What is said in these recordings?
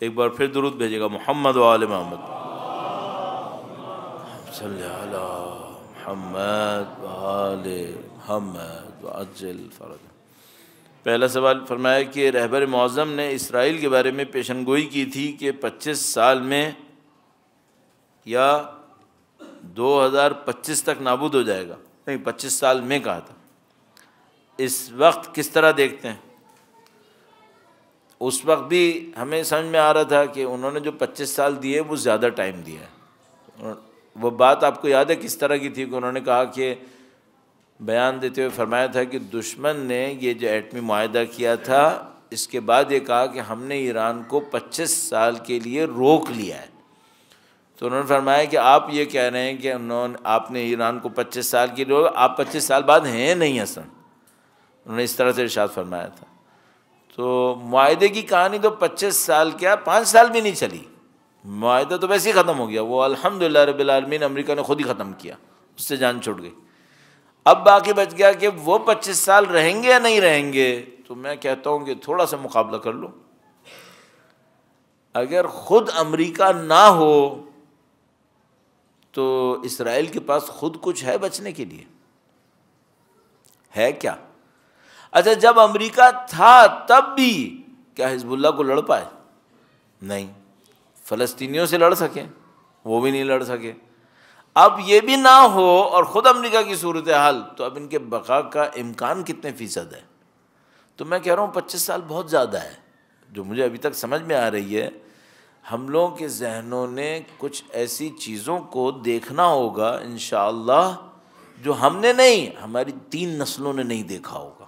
ایک بار پھر درود بھیجے گا محمد و آل محمد صلی علی محمد و آل محمد وعجل فرج۔ پہلا سوال فرمایا کہ رہبر معظم نے اسرائیل کے بارے میں پیشن گوئی کی تھی کہ 25 سال میں یا 2025 تک نابود ہو جائے گا، نہیں 25 سال میں کہا تھا، اس وقت کس طرح دیکھتے ہیں؟ اس وقت بھی ہمیں سمجھ میں آ رہا تھا کہ انہوں نے جو 25 سال دیے وہ زیادہ ٹائم دیا ہے۔ وہ بات آپ کو یاد ہے کس طرح کی تھی کہ انہوں نے کہا کہ بیان دیتے ہوئے فرمایا تھا کہ دشمن نے یہ جو ایٹمی معاہدہ کیا تھا اس کے بعد یہ کہا کہ ہم نے ایران کو 25 سال کے لیے روک لیا ہے۔ تو انہوں نے فرمایا کہ آپ یہ کہہ رہے ہیں کہ آپ نے ایران کو 25 سال کی روک، آپ 25 سال بعد ہیں نہیں اصلا، انہوں نے اس طرح سے ارشاد فرمایا تھا۔ تو معاہدے کی کہانی تو 25 سال کیا 5 سال بھی نہیں چلی، معاہدہ تو ویسے ہی ختم ہو گیا، وہ الحمدللہ رب العالمین امریکہ نے خود ہی ختم کیا، اس سے جان چھوٹ گئی۔ اب باقی بچ گیا کہ وہ 25 سال رہیں گے یا نہیں رہیں گے، تو میں کہتا ہوں کہ تھوڑا سا مقابلہ کر لو۔ اگر خود امریکہ نہ ہو تو اسرائیل کے پاس خود کچھ ہے بچنے کے لیے؟ ہے کیا؟ اچھا جب امریکہ تھا تب بھی کیا حزب اللہ کو لڑ پائے؟ نہیں۔ فلسطینیوں سے لڑ سکے؟ وہ بھی نہیں لڑ سکے۔ اب یہ بھی نہ ہو اور خود امریکہ کی صورتحال، تو اب ان کے بقا کا امکان کتنے فیصد ہے؟ تو میں کہہ رہا ہوں 25 سال بہت زیادہ ہے۔ جو مجھے ابھی تک سمجھ میں آ رہی ہے، ہم لوگوں کے ذہنوں نے کچھ ایسی چیزوں کو دیکھنا ہوگا انشاءاللہ جو ہم نے نہیں، ہماری 3 نسلوں نے نہیں دیکھا ہوگا۔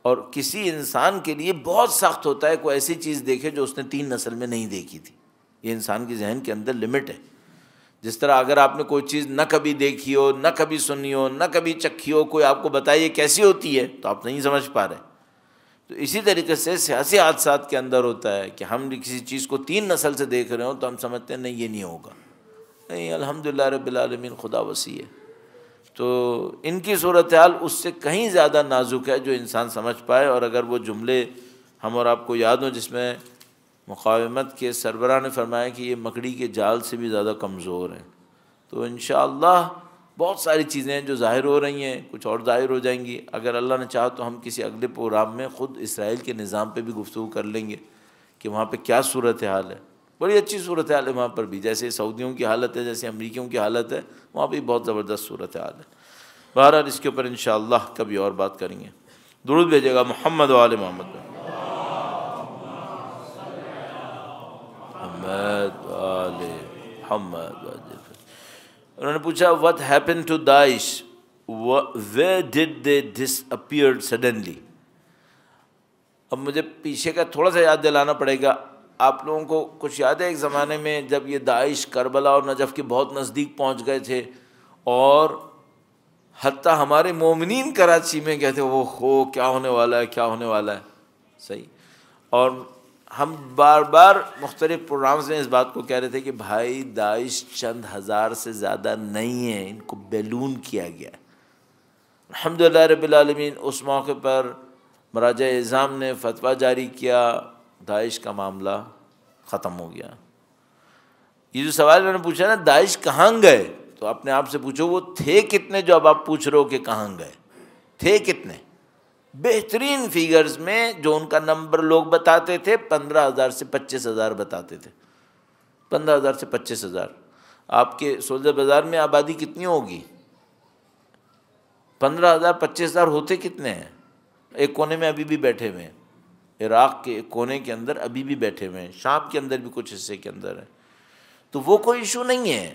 اور کسی انسان کے لیے بہت سخت ہوتا ہے کوئی ایسی چیز دیکھے جو اس نے 3 نسل میں نہیں دیکھی تھی۔ یہ انسان کے ذہن کے اندر لمٹ ہے۔ جس طرح اگر آپ نے کوئی چیز نہ کبھی دیکھی ہو، نہ کبھی سنی ہو، نہ کبھی چکھی ہو، کوئی آپ کو بتائے یہ کیسی ہوتی ہے تو آپ نہیں سمجھ پا رہے۔ تو اسی طریقے سے سیاسی حادثات کے اندر ہوتا ہے کہ ہم کسی چیز کو 3 نسل سے دیکھ رہے ہوں تو ہم سمجھتے ہیں نہیں یہ نہیں ہوگا، نہیں الحمدللہ رب العالمین خدا وسیع ہے۔ تو ان کی صورتحال اس سے کہیں زیادہ نازک ہے جو انسان سمجھ پائے۔ اور اگر وہ جملے ہم اور آپ کو یاد ہوں جس میں مقاومت کے سربراہ نے فرمایا کہ یہ مکڑی کے جال سے بھی زیادہ کمزور ہیں، تو انشاءاللہ بہت ساری چیزیں ہیں جو ظاہر ہو رہی ہیں، کچھ اور ظاہر ہو جائیں گی۔ اگر اللہ نے چاہا تو ہم کسی اگلے پروگرام میں خود اسرائیل کے نظام پہ بھی گفتگو کر لیں گے کہ وہاں پہ کیا صورتحال ہے۔ بڑی اچھی صورتحال ہے وہاں پر بھی، جیسے سعودیوں کی حالت ہے، جیسے امریکیوں کی حالت ہے، وہاں پہ بہت زبردست صورتحال ہے۔ بہرحال اس کے اوپر انشاءاللہ کبھی اور بات کریں گے۔ درود بھیجے گا محمد و آل محمد محمد و آل محمد۔ انہوں نے پوچھا what happened to Daesh? Where did they disappear suddenly? اب مجھے پیچھے کا تھوڑا سا یاد دلانا پڑے گا۔ آپ لوگوں کو کچھ یاد ہے ایک زمانے میں جب یہ داعش کربلا اور نجف کے بہت نزدیک پہنچ گئے تھے، اور حتیٰ ہمارے مومنین کراچی میں کہتے وہ ہو کیا ہونے والا ہے، کیا ہونے والا ہے، صحیح۔ اور ہم بار بار مختلف پروگرامز میں اس بات کو کہہ رہے تھے کہ بھائی داعش چند ہزار سے زیادہ نہیں ہیں، ان کو بیلون کیا گیا ہے۔ الحمدللہ رب العالمین اس موقع پر مراجع اعظام نے فتویٰ جاری کیا، داعش کا معاملہ ختم ہو گیا۔ یہ جو سوال میں نے پوچھا نا داعش کہاں گئے، تو اپنے آپ سے پوچھو وہ تھے کتنے، جو اب آپ پوچھ رہے ہو کہ کہاں گئے، تھے کتنے؟ بہترین فیگرز میں جو ان کا نمبر لوگ بتاتے تھے 15,000 سے 25,000 بتاتے تھے، 15,000 سے 25,000۔ آپ کے سولجر بازار میں آبادی کتنی ہوگی؟ 15,000 25,000 ہوتے کتنے ہیں؟ ایک کونے میں ابھی بھی بیٹھے ہوئے ہیں، عراق کے ایک کونے کے اندر ابھی بھی بیٹھے ہوئے ہیں، شام کے اندر بھی کچھ حصے کے اندر ہیں۔ تو وہ کوئی ایشو نہیں ہے،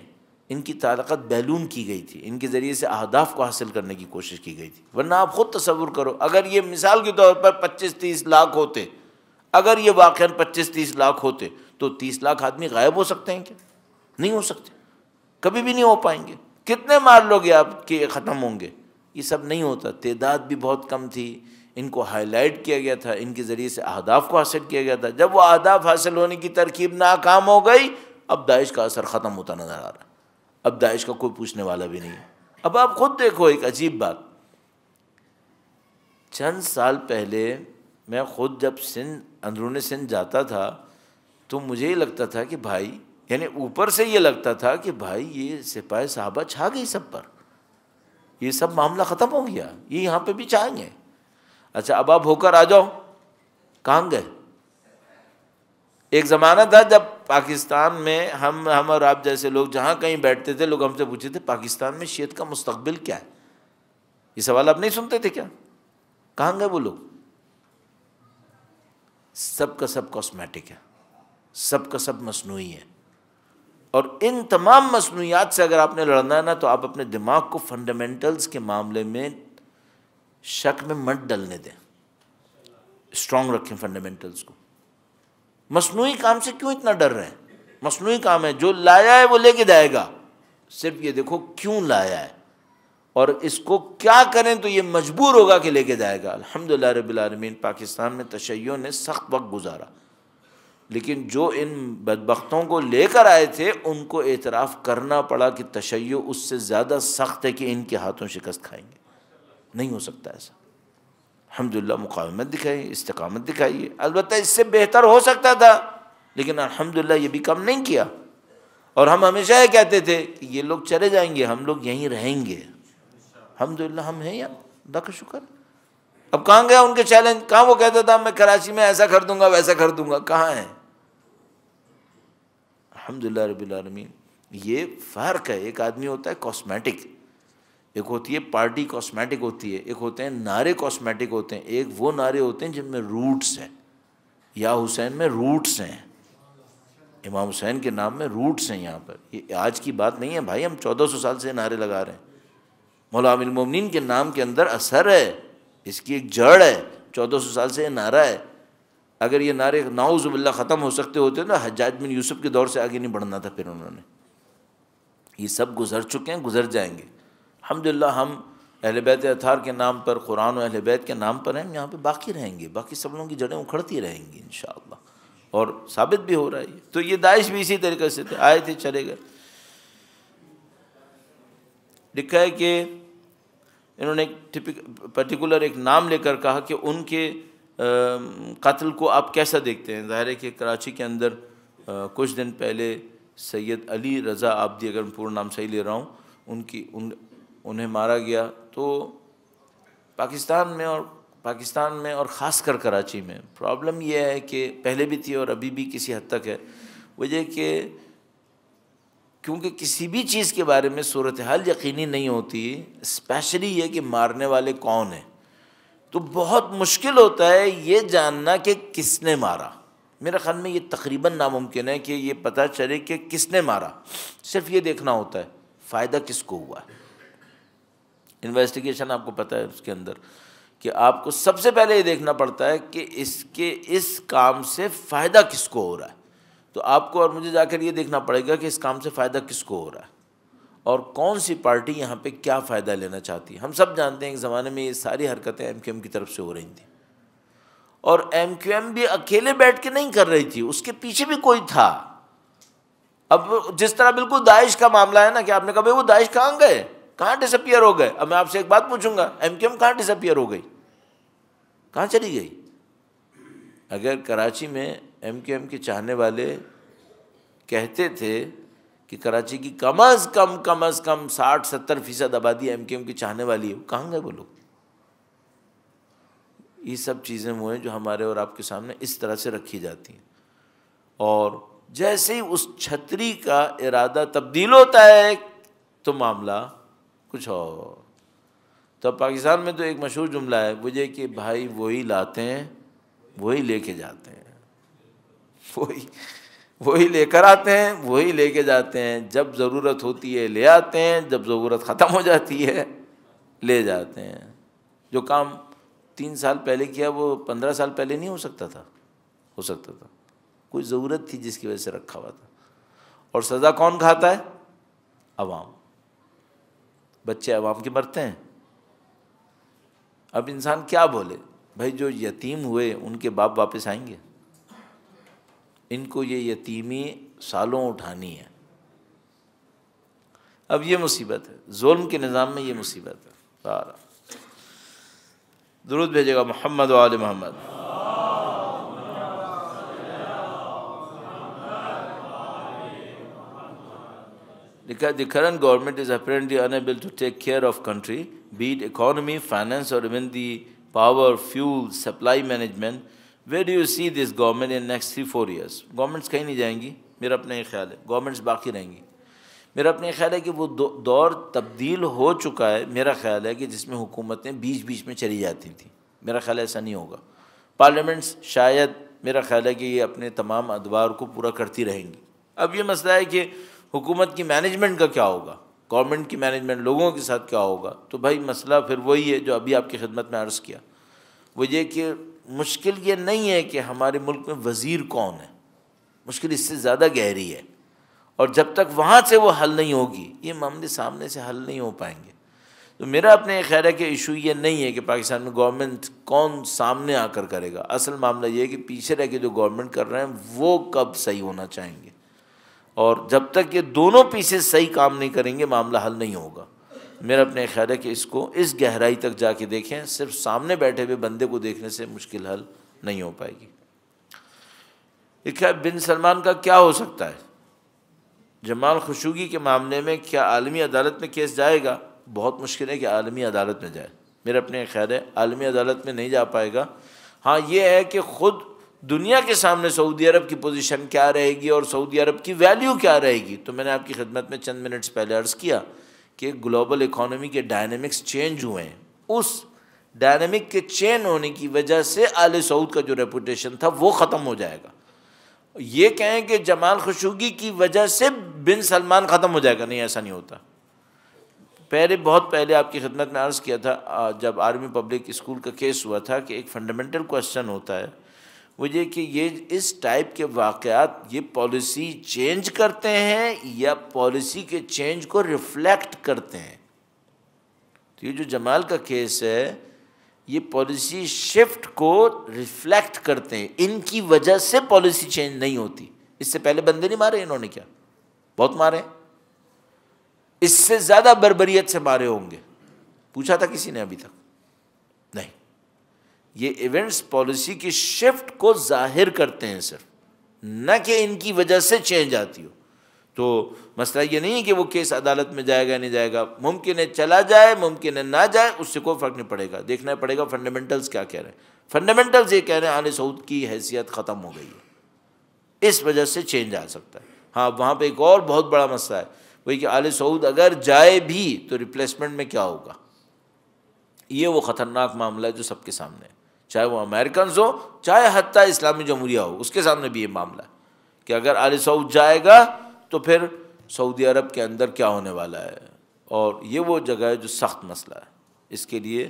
ان کی طاقت بیلون کی گئی تھی، ان کے ذریعے سے اہداف کو حاصل کرنے کی کوشش کی گئی تھی۔ ورنہ آپ خود تصور کرو اگر یہ مثال کے طور پر 25-30 لاکھ ہوتے، اگر یہ واقعاً 25-30 لاکھ ہوتے تو 30 لاکھ آدمی غائب ہو سکتے ہیں کیا؟ نہیں ہو سکتے، کبھی بھی نہیں ہو پائیں گے۔ کتنے مار لو گے آپ کہ ختم ہوں گے؟ یہ سب نہیں ہوتا، تعداد بھی بہت کم تھی، ان کو ہائی لائٹ کیا گیا تھا، ان کے ذریعے سے اہداف کو حاصل کیا گیا تھا۔ جب وہ اہداف حاصل ہونے کی ترکیب ناکام ہو گئی، اب داعش کا اثر ختم ہوتا نظر آ رہا ہے، اب داعش کا کوئی پوچھنے والا بھی نہیں ہے۔ اب آپ خود دیکھو ایک عجیب بات، چند سال پہلے میں خود جب سندھ اندرون سندھ جاتا تھا تو مجھے یہ لگتا تھا کہ بھائی، یعنی اوپر سے یہ لگتا تھا کہ بھائی یہ سپاہ صحابہ چھا گئی سب پر، یہ سب معاملہ ختم ہو گیا، یہ یہاں پہ بھی چھائیں گے. اچھا اب آپ ہو کر آ جاؤ، کہاں گئے؟ ایک زمانہ تھا جب پاکستان میں ہم اور آپ جیسے لوگ جہاں کہیں بیٹھتے تھے، لوگ ہم سے پوچھتے تھے پاکستان میں شیعت کا مستقبل کیا ہے. یہ سوال آپ نہیں سنتے تھے کیا؟ کہاں گئے وہ لوگ؟ سب کا سب کاسمیٹک ہے، سب کا سب مصنوعی ہے. اور ان تمام مصنوعیات سے اگر آپ نے لڑنا ہے نا، تو آپ اپنے دماغ کو فنڈامنٹلز کے معاملے میں شک میں مت ڈلنے دیں، اسٹرانگ رکھیں فنڈامنٹلز کو. مصنوعی کام سے کیوں اتنا ڈر رہے ہیں؟ مصنوعی کام ہے، جو لایا ہے وہ لے کے جائے گا. صرف یہ دیکھو کیوں لایا ہے اور اس کو کیا کریں تو یہ مجبور ہوگا کہ لے کے جائے گا. الحمدللہ رب العالمین پاکستان میں تشیع نے سخت وقت گزارا، لیکن جو ان بدبختوں کو لے کر آئے تھے ان کو اعتراف کرنا پڑا کہ تشیع اس سے زیادہ سخت ہے کہ ان کے ہاتھوں شکست کھائیں گے. نہیں ہو سکتا ایسا. الحمدللہ مقاومت دکھائی، استقامت دکھائی ہے. البتہ اس سے بہتر ہو سکتا تھا، لیکن الحمدللہ یہ بھی کم نہیں کیا. اور ہم ہمیشہ یہ کہتے تھے کہ یہ لوگ چلے جائیں گے، ہم لوگ یہیں رہیں گے. الحمدللہ ہم ہیں یار، اللہ کا شکر. اب کہاں گیا ان کے چیلنج؟ کہاں وہ کہتا تھا میں کراچی میں ایسا کر دوں گا ویسا کر دوں گا؟ کہاں ہیں؟ الحمدللہ رب العالمین. یہ فرق ہے. ایک آدمی ہوتا ہے کاسمیٹک، ایک ہوتی ہے پارٹی کاسمیٹک ہوتی ہے، ایک ہوتے ہیں نعرے کاسمیٹک ہوتے ہیں. ایک وہ نعرے ہوتے ہیں جن میں روٹس ہیں. یا حسین میں روٹس ہیں، امام حسین کے نام میں روٹس ہیں. یہاں پر یہ آج کی بات نہیں ہے بھائی، ہم 1400 سال سے نعرے لگا رہے ہیں. مولا امیر المومنین کے نام کے اندر اثر ہے، اس کی ایک جڑ ہے. 1400 سال سے یہ نعرہ ہے. اگر یہ نعرے نعوذ باللہ ختم ہو سکتے ہوتے نا، حجاج بن یوسف کے دور سے آگے نہیں بڑھنا تھا. پھر انہوں نے یہ سب گزر چکے ہیں، گزر جائیں گے. الحمدللہ ہم اہل بیت اطہار کے نام پر، قرآن و اہل بیت کے نام پر ہیں، یہاں پہ باقی رہیں گے. باقی سب لوگوں کی جڑیں اکھڑتی رہیں گی انشاءاللہ، اور ثابت بھی ہو رہا ہے. تو یہ داعش بھی اسی طریقے سے تھے، آئے تھے چلے گئے. لکھا ہے کہ انہوں نے پرٹیکولر ایک نام لے کر کہا کہ ان کے قتل کو آپ کیسا دیکھتے ہیں. ظاہر ہے کہ کراچی کے اندر کچھ دن پہلے سید علی رضا آبدی، اگر میں پورا نام صحیح لے رہا ہوں، انہیں مارا گیا. تو پاکستان میں اور خاص کر کراچی میں پرابلم یہ ہے کہ پہلے بھی تھی اور ابھی بھی کسی حد تک ہے. وجہ کہ کیونکہ کسی بھی چیز کے بارے میں صورتحال یقینی نہیں ہوتی، اسپیشلی یہ کہ مارنے والے کون ہیں، تو بہت مشکل ہوتا ہے یہ جاننا کہ کس نے مارا. میرے خیال میں یہ تقریباً ناممکن ہے کہ یہ پتہ چلے کہ کس نے مارا. صرف یہ دیکھنا ہوتا ہے فائدہ کس کو ہوا ہے. انویسٹیگیشن آپ کو پتہ ہے اس کے اندر کہ آپ کو سب سے پہلے یہ دیکھنا پڑتا ہے کہ اس کام سے فائدہ کس کو ہو رہا ہے. تو آپ کو اور مجھے جا کر یہ دیکھنا پڑے گا کہ اس کام سے فائدہ کس کو ہو رہا ہے اور کون سی پارٹی یہاں پہ کیا فائدہ لینا چاہتی ہے. ہم سب جانتے ہیں ایک زمانے میں یہ ساری حرکتیں ایم کیو ایم کی طرف سے ہو رہی تھیں، اور ایم کیو ایم بھی اکیلے بیٹھ کے نہیں کر رہی تھی، اس کے پیچھے بھی کوئی تھا. اب جس طرح بالکل داعش کا معاملہ ہے نا کہ آپ نے کہا بھائی وہ داعش کہاں گئے، کہاں ڈس اپیئر ہو گئے. اب میں آپ سے ایک بات پوچھوں گا، ایم کیو ایم کہاں ڈس اپیئر ہو گئی، کہاں چلی گئی؟ اگر کراچی میں ایم کیو ایم کے چاہنے والے کہتے تھے کہ کراچی کی کم از کم 60-70% آبادی ایم کیو ایم کی چاہنے والی ہے، کہاں گئے وہ لوگ؟ یہ سب چیزیں وہ ہیں جو ہمارے اور آپ کے سامنے اس طرح سے رکھی جاتی ہیں. اور جیسے ہی اس چھتری کا ارادہ تبدیل ہوتا ہے تو معاملہ کچھ اور. تو پاکستان میں تو ایک مشہور جملہ ہے، وہ یہ کہ بھائی وہی لاتے ہیں وہی لے کے جاتے ہیں، وہی لے کر آتے ہیں وہی لے کے جاتے ہیں. جب ضرورت ہوتی ہے لے آتے ہیں، جب ضرورت ختم ہو جاتی ہے لے جاتے ہیں. جو کام 3 سال پہلے کیا وہ 15 سال پہلے نہیں ہو سکتا تھا، ہو سکتا تھا. کوئی ضرورت تھی جس کی وجہ سے رکھا ہوا تھا. اور سزا کون کھاتا ہے؟ عوام. بچے عوام کے مرتے ہیں. اب انسان کیا بولے بھائی، جو یتیم ہوئے ان کے باپ واپس آئیں گے؟ ان کو یہ یتیمی سالوں اٹھانی ہے. اب یہ مصیبت ہے، ظلم کے نظام میں یہ مصیبت ہے. سارا درود بھیجے گا محمد و آل محمد. لکھا the current government is apparently unable to take care of country, be it economy, finance or even the power, fuel, supply management. Where do you see this government in next 3-4 years? Governments کہیں نہیں جائیں گی، میرا اپنا یہ خیال ہے، governments باقی رہیں گی. میرا اپنا یہ خیال ہے کہ وہ دور تبدیل ہو چکا ہے، میرا خیال ہے کہ جس میں حکومتیں بیچ میں چلی جاتی تھیں. میرا خیال ہے ایسا نہیں ہوگا. پارلیمنٹس شاید، میرا خیال ہے کہ یہ اپنے تمام ادوار کو پورا کرتی رہیں گی. اب یہ مسئلہ ہے کہ حکومت کی مینجمنٹ کا کیا ہوگا، گورنمنٹ کی مینجمنٹ لوگوں کے ساتھ کیا ہوگا. تو بھائی مسئلہ پھر وہی ہے جو ابھی آپ کی خدمت میں عرض کیا. وہ یہ کہ مشکل یہ نہیں ہے کہ ہمارے ملک میں وزیر کون ہے، مشکل اس سے زیادہ گہری ہے. اور جب تک وہاں سے وہ حل نہیں ہوگی، یہ معاملے سامنے سے حل نہیں ہو پائیں گے. تو میرا اپنے یہ خیال ہے کہ ایشو یہ نہیں ہے کہ پاکستان میں گورنمنٹ کون سامنے آ کر کرے گا. اصل معاملہ یہ ہے کہ پیچھے رہ کے جو گورنمنٹ کر رہے ہیں وہ کب صحیح ہونا چاہیں گے. اور جب تک یہ دونوں پیسے صحیح کام نہیں کریں گے معاملہ حل نہیں ہوگا. میرا اپنے خیال ہے کہ اس کو اس گہرائی تک جا کے دیکھیں. صرف سامنے بیٹھے ہوئے بندے کو دیکھنے سے مشکل حل نہیں ہو پائے گی. دیکھا بن سلمان کا کیا ہو سکتا ہے؟ جمال خشوگی کے معاملے میں کیا عالمی عدالت میں کیس جائے گا؟ بہت مشکل ہے کہ عالمی عدالت میں جائے. میرا اپنے خیال ہے عالمی عدالت میں نہیں جا پائے گا. ہاں یہ ہے کہ خود دنیا کے سامنے سعودی عرب کی پوزیشن کیا رہے گی اور سعودی عرب کی ویلیو کیا رہے گی. تو میں نے آپ کی خدمت میں چند منٹس پہلے عرض کیا کہ گلوبل اکانومی کے ڈائنامکس چینج ہوئے ہیں. اس ڈائنامک کے چینج ہونے کی وجہ سے آل سعود کا جو ریپوٹیشن تھا وہ ختم ہو جائے گا. یہ کہیں کہ جمال خشوگی کی وجہ سے بن سلمان ختم ہو جائے گا، نہیں، ایسا نہیں ہوتا. بہت پہلے آپ کی خدمت میں عرض کیا تھا جب آرمی پبلک اسکول کا کیس ہوا تھا کہ ایک فنڈامنٹل کوسچن ہوتا ہے وہ یہ کہ یہ اس ٹائپ کے واقعات یہ پالیسی چینج کرتے ہیں یا پالیسی کے چینج کو ریفلیکٹ کرتے ہیں. تو یہ جو جمال کا کیس ہے یہ پالیسی شفٹ کو ریفلیکٹ کرتے ہیں. ان کی وجہ سے پالیسی چینج نہیں ہوتی. اس سے پہلے بندے نہیں مارے انہوں نے؟ کیا بہت مارے، اس سے زیادہ بربریت سے مارے ہوں گے. پوچھا تھا کسی نے ابھی تک؟ نہیں. یہ ایونٹس پالیسی کی شفٹ کو ظاہر کرتے ہیں صرف، نہ کہ ان کی وجہ سے چینج آتی ہو. تو مسئلہ یہ نہیں کہ وہ کیس عدالت میں جائے گا نہیں جائے گا، ممکن ہے چلا جائے ممکن ہے نہ جائے، اس سے کوئی فرق نہیں پڑے گا. دیکھنا پڑے گا فنڈامنٹلز کیا کہہ رہے ہیں. فنڈامنٹلز یہ کہہ رہے ہیں آل سعود کی حیثیت ختم ہو گئی ہے، اس وجہ سے چینج آ سکتا ہے. ہاں وہاں پہ ایک اور بہت بڑا مسئلہ ہے وہی کہ آل سعود اگر جائے بھی تو ریپلیسمنٹ میں کیا ہوگا. یہ وہ خطرناک معاملہ ہے جو سب کے سامنے ہے، چاہے وہ امریکنز ہو چاہے حتیٰ اسلامی جمہوریہ ہو، اس کے سامنے بھی یہ معاملہ ہے کہ اگر آل سعود جائے گا تو پھر سعودی عرب کے اندر کیا ہونے والا ہے. اور یہ وہ جگہ ہے جو سخت مسئلہ ہے. اس کے لیے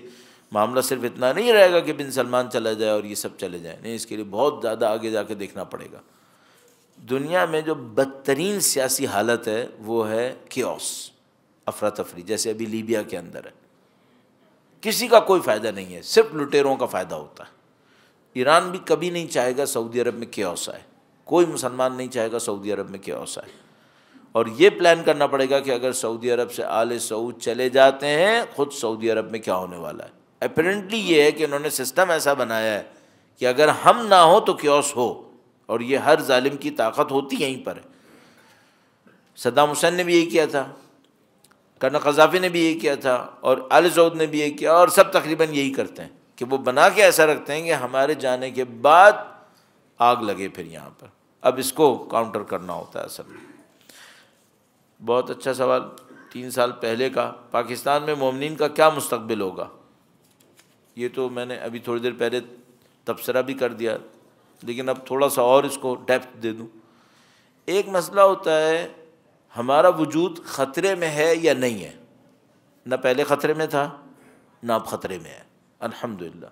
معاملہ صرف اتنا نہیں رہے گا کہ بن سلمان چلا جائے اور یہ سب چلے جائیں، نہیں، اس کے لیے بہت زیادہ آگے جا کے دیکھنا پڑے گا. دنیا میں جو بدترین سیاسی حالت ہے وہ ہے کیوس، افراتفری، جیسے ابھی لیبیا کے اندر ہے. کسی کا کوئی فائدہ نہیں ہے، صرف لٹیروں کا فائدہ ہوتا ہے. ایران بھی کبھی نہیں چاہے گا سعودی عرب میں کیوس آئے، کوئی مسلمان نہیں چاہے گا سعودی عرب میں کیوس آئے. اور یہ پلان کرنا پڑے گا کہ اگر سعودی عرب سے آل سعود چلے جاتے ہیں خود سعودی عرب میں کیا ہونے والا ہے. اپیرنٹلی یہ ہے کہ انہوں نے سسٹم ایسا بنایا ہے کہ اگر ہم نہ ہو تو کیوس ہو، اور یہ ہر ظالم کی طاقت ہوتی یہیں پر ہے. صدام حسین نے بھی یہی کیا تھا، کرنل قذافی نے بھی یہی کیا تھا، اور آل سعود نے بھی یہی کیا، اور سب تقریباً یہی کرتے ہیں کہ وہ بنا کے ایسا رکھتے ہیں کہ ہمارے جانے کے بعد آگ لگے پھر یہاں پر. اب اس کو کاؤنٹر کرنا ہوتا ہے اصل میں. بہت اچھا سوال 3 سال پہلے کا، پاکستان میں مومنین کا کیا مستقبل ہوگا؟ یہ تو میں نے ابھی تھوڑی دیر پہلے تبصرہ بھی کر دیا، لیکن اب تھوڑا سا اور اس کو ڈیپتھ دے دوں. ایک مسئلہ ہوتا ہے ہمارا وجود خطرے میں ہے یا نہیں ہے. نہ پہلے خطرے میں تھا نہ اب خطرے میں ہے، الحمدللہ.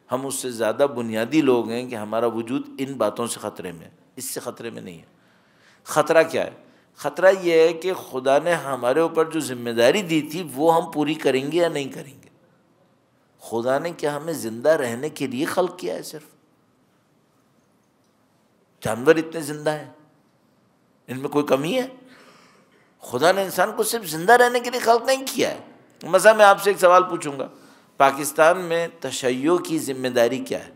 ہم اس سے زیادہ بنیادی لوگ ہیں کہ ہمارا وجود ان باتوں سے خطرے میں ہے، اس سے خطرے میں نہیں ہے. خطرہ کیا ہے؟ خطرہ یہ ہے کہ خدا نے ہمارے اوپر جو ذمہ داری دی تھی وہ ہم پوری کریں گے یا نہیں کریں گے. خدا نے کیا ہمیں زندہ رہنے کے لیے خلق کیا ہے؟ صرف جانور اتنے زندہ ہیں، ان میں کوئی کمی ہے؟ خدا نے انسان کو صرف زندہ رہنے کے لیے خلق نہیں کیا ہے. مثلا میں آپ سے ایک سوال پوچھوں گا، پاکستان میں تشیع کی ذمہ داری کیا ہے؟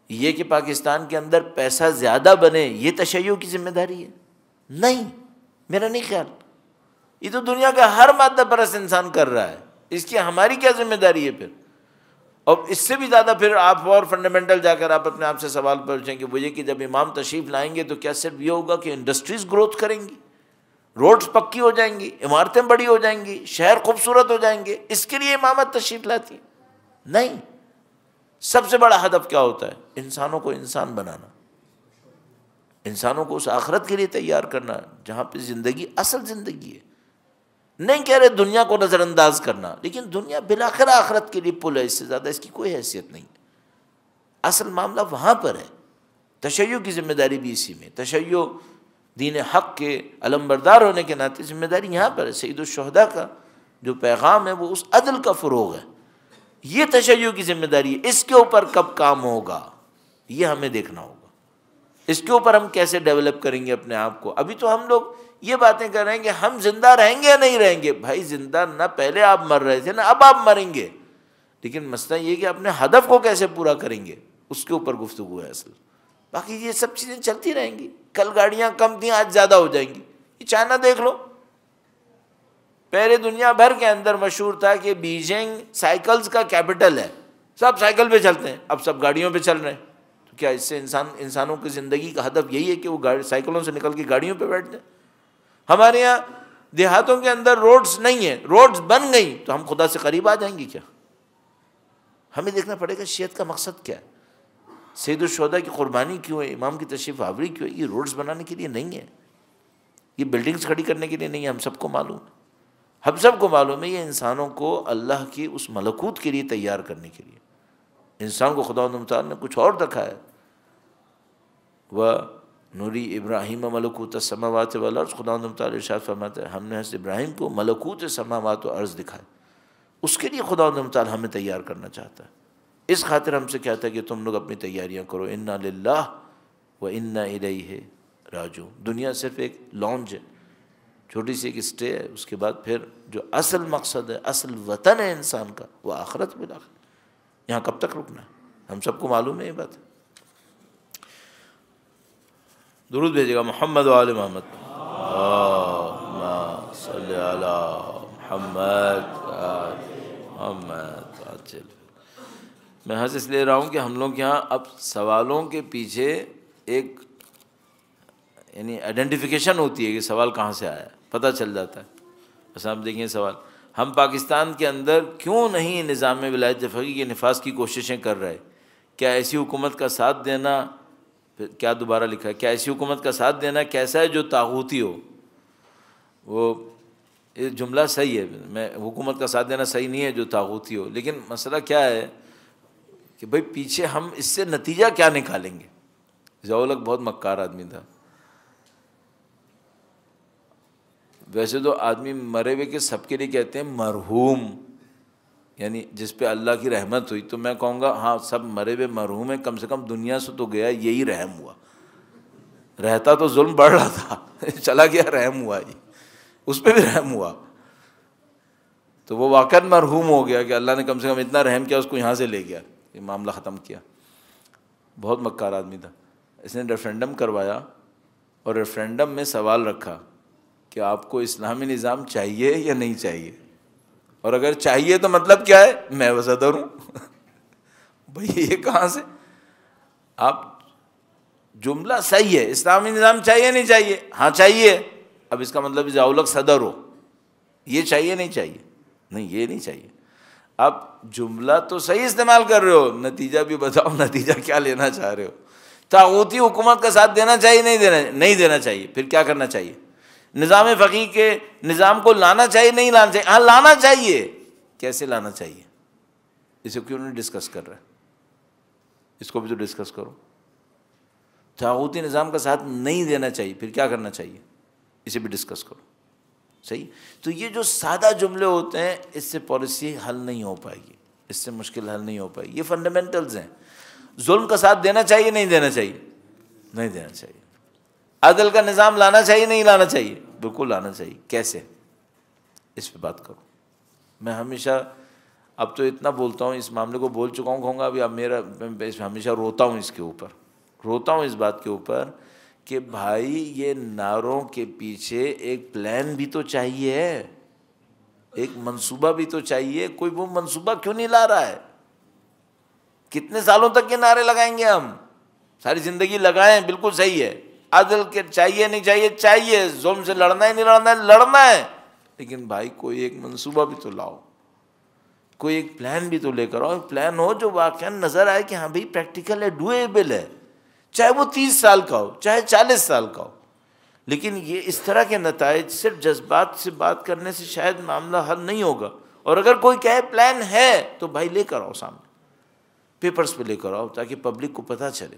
یہ کہ پاکستان کے اندر پیسہ زیادہ بنے یہ تشیع کی ذمہ داری ہے؟ نہیں، میرا نہیں خیال. یہ تو دنیا کا ہر مادہ پرست انسان کر رہا ہے، اس کی ہماری کیا ذمہ داری ہے پھر؟ اور اس سے بھی زیادہ پھر آپ اور فنڈامنٹل جا کر آپ اپنے آپ سے سوال پوچھیں گے، وہ یہ کہ جب امام تشریف لائیں گے تو کیا صرف یہ ہوگا کہ انڈسٹریز گروتھ کریں گی، روڈز پکی ہو جائیں گی، عمارتیں بڑی ہو جائیں گی، شہر خوبصورت ہو جائیں گے، اس کے لیے امامت تشریف لاتی ہے؟ نہیں. سب سے بڑا ہدف کیا ہوتا ہے؟ انسانوں کو انسان بنانا، انسانوں کو اس آخرت کے لیے تیار کرنا جہاں پہ زندگی اصل زندگی ہے. نہیں کہہ رہے دنیا کو نظر انداز کرنا، لیکن دنیا بالآخر آخرت کے لیے پل ہے، اس سے زیادہ اس کی کوئی حیثیت نہیں. اصل معاملہ وہاں پر ہے. تشیع کی ذمہ داری بھی اسی میں. تشیع دین حق کے علمبردار ہونے کے ناطے ذمہ داری یہاں پر ہے. سید الشہداء کا جو پیغام ہے وہ اس عدل کا فروغ ہے. یہ تشیع کی ذمہ داری ہے. اس کے اوپر کب کام ہوگا یہ ہمیں دیکھنا ہوگا. اس کے اوپر ہم کیسے ڈیولپ کریں گے اپنے آپ کو. ابھی تو ہم لوگ یہ باتیں کر رہے ہیں کہ ہم زندہ رہیں گے یا نہیں رہیں گے. بھائی زندہ نہ پہلے آپ مر رہے تھے نہ اب آپ مریں گے، لیکن مسئلہ یہ کہ اپنے ہدف کو کیسے پورا کریں گے اس کے اوپر گفتگو ہے اصل. باقی یہ سب چیزیں چلتی رہیں گی. کل گاڑیاں کم تھیں آج زیادہ ہو جائیں گی. یہ چائنا دیکھ لو، پہلے دنیا بھر کے اندر مشہور تھا کہ بیجنگ سائیکلز کا کیپٹل ہے، سب سائیکل پہ چلتے ہیں، اب سب گاڑیوں پہ چل رہے ہیں. تو کیا اس سے انسانوں کی زندگی کا ہدف یہی ہے کہ وہ سائیکلوں سے نکل کے گاڑیوں پہ بیٹھ جائیں؟ ہمارے یہاں دیہاتوں کے اندر روڈز نہیں ہیں، روڈز بن گئی تو ہم خدا سے قریب آ جائیں گے کیا؟ ہمیں دیکھنا پڑے گا شریعت کا مقصد کیا ہے. سید الشہداء کی قربانی کیوں ہے، امام کی تشریف آوری کیوں ہے؟ یہ روڈز بنانے کے لیے نہیں ہے، یہ بلڈنگز کھڑی کرنے کے لیے نہیں ہے. ہم سب کو معلوم ہے، ہم سب کو معلوم ہے یہ انسانوں کو اللہ کی اس ملکوت کے لیے تیار کرنے کے لیے. انسان کو خدا تعالیٰ نے کچھ اور رکھا ہے. وہ نوری ابراہیم ملکوت السماوات والارض، خدا تعالیٰ ارشاد فرماتا ہے ہم نے حضرت ابراہیم کو ملکوت سماوات و ارض دکھائے. اس کے لیے خدا تعالیٰ ہمیں تیار کرنا چاہتا ہے. اس خاطر ہم سے کہتا ہے کہ تم لوگ اپنی تیاریاں کرو. انا للہ و انا الیہ راجعون. دنیا صرف ایک لانچ ہے، چھوٹی سی ایک اسٹے ہے. اس کے بعد پھر جو اصل مقصد ہے، اصل وطن ہے انسان کا، وہ آخرت بالآخر. یہاں کب تک رکنا ہے؟ ہم سب کو معلوم ہے یہ بات. درود بھیجے گا محمد و آل محمد. اللہم صلی علی محمد محمد. چل میں حس اس لے رہا ہوں کہ ہم لوگ یہاں اب سوالوں کے پیچھے ایک یعنی آئیڈینٹیفیکیشن ہوتی ہے کہ سوال کہاں سے آیا، پتہ چل جاتا ہے. بس آپ دیکھیں سوال، ہم پاکستان کے اندر کیوں نہیں نظام ولایت فقیہ کے نفاذ کی کوششیں کر رہے؟ کیا ایسی حکومت کا ساتھ دینا، کیا دوبارہ لکھا ہے، کیا ایسی حکومت کا ساتھ دینا کیسا ہے جو طاغوتی ہو؟ وہ یہ جملہ صحیح ہے، میں حکومت کا ساتھ دینا صحیح نہیں ہے جو طاغوتی ہو، لیکن مسئلہ کیا ہے کہ بھئی پیچھے ہم اس سے نتیجہ کیا نکالیں گے؟ ضیاء-ال-حق بہت مکار آدمی تھا. ویسے تو آدمی مرے ہوئے کے سب کے لیے کہتے ہیں مرحوم، یعنی جس پہ اللہ کی رحمت ہوئی. تو میں کہوں گا ہاں سب مرے ہوئے مرحوم ہیں، کم سے کم دنیا سے تو گیا یہی رحم ہوا. رہتا تو ظلم بڑھ رہا تھا، چلا گیا رحم ہوا، ہی اس پہ بھی رحم ہوا. تو وہ واقعاً مرحوم ہو گیا کہ اللہ نے کم سے کم اتنا رحم کیا، اس کو یہاں سے لے گیا، یہ معاملہ ختم کیا. بہت مکار آدمی تھا. اس نے ریفرینڈم کروایا اور ریفرینڈم میں سوال رکھا کہ آپ کو اسلامی نظام چاہیے یا نہیں چاہیے، اور اگر چاہیے تو مطلب کیا ہے؟ میں صدر ہوں. بھئی یہ کہاں سے؟ آپ جملہ صحیح ہے، اسلامی نظام چاہیے نہیں چاہیے؟ ہاں چاہیے. اب اس کا مطلب ضیاء-ال-حق صدر ہو، یہ چاہیے نہیں چاہیے؟ نہیں یہ نہیں چاہیے. آپ جملہ تو صحیح استعمال کر رہے ہو، نتیجہ بھی بتاؤ، نتیجہ کیا لینا چاہ رہے ہو؟ طاغوتی حکومت کا ساتھ دینا چاہیے نہیں دینا چاہیے؟ پھر کیا کرنا چاہیے؟ نظام فقیہ کے نظام کو لانا چاہیے نہیں لانا چاہیے؟ ہاں لانا چاہیے. کیسے لانا چاہیے؟ اسے کیوں نہیں ڈسکس کر رہے؟ اس کو بھی تو ڈسکس کرو. طاغوتی نظام کا ساتھ نہیں دینا چاہیے، پھر کیا کرنا چاہیے؟ اسے بھی ڈسکس کرو. صحیح. تو یہ جو سادہ جملے ہوتے ہیں اس سے پالیسی حل نہیں ہو پائے گی، اس سے مشکل حل نہیں ہو پائے گی. یہ فنڈامنٹلز ہیں. ظلم کا ساتھ دینا چاہیے نہیں دینا چاہیے؟ نہیں دینا چاہیے. عدل کا نظام لانا چاہیے نہیں لانا چاہیے؟ بالکل لانا چاہیے. کیسے؟ اس پہ بات کرو. میں ہمیشہ اب تو اتنا بولتا ہوں، اس معاملے کو بول چکا ہوں، کہوں گا ابھی اب میں ہمیشہ روتا ہوں اس کے اوپر، روتا ہوں اس بات کے اوپر کہ بھائی یہ نعروں کے پیچھے ایک پلان بھی تو چاہیے، ایک منصوبہ بھی تو چاہیے. کوئی وہ منصوبہ کیوں نہیں لا رہا ہے؟ کتنے سالوں تک یہ نعرے لگائیں گے ہم؟ ساری زندگی لگائیں، بالکل صحیح ہے. عدل کے چاہیے نہیں چاہیے، چاہیے. ظلم سے لڑنا ہے نہیں لڑنا ہے، لڑنا ہے. لیکن بھائی کوئی ایک منصوبہ بھی تو لاؤ، کوئی ایک پلان بھی تو لے کر آؤ. پلان ہو جو واقعا نظر آئے کہ ہاں بھائی پریکٹیکل ہے، ڈویبل ہے، چاہے وہ 30 سال کا ہو چاہے 40 سال کا ہو. لیکن یہ اس طرح کے نتائج صرف جذبات سے بات کرنے سے شاید معاملہ حل نہیں ہوگا. اور اگر کوئی کہے پلان ہے تو بھائی لے کر آؤ سامنے، پیپرز پہ لے کر آؤ تاکہ پبلک کو پتہ چلے.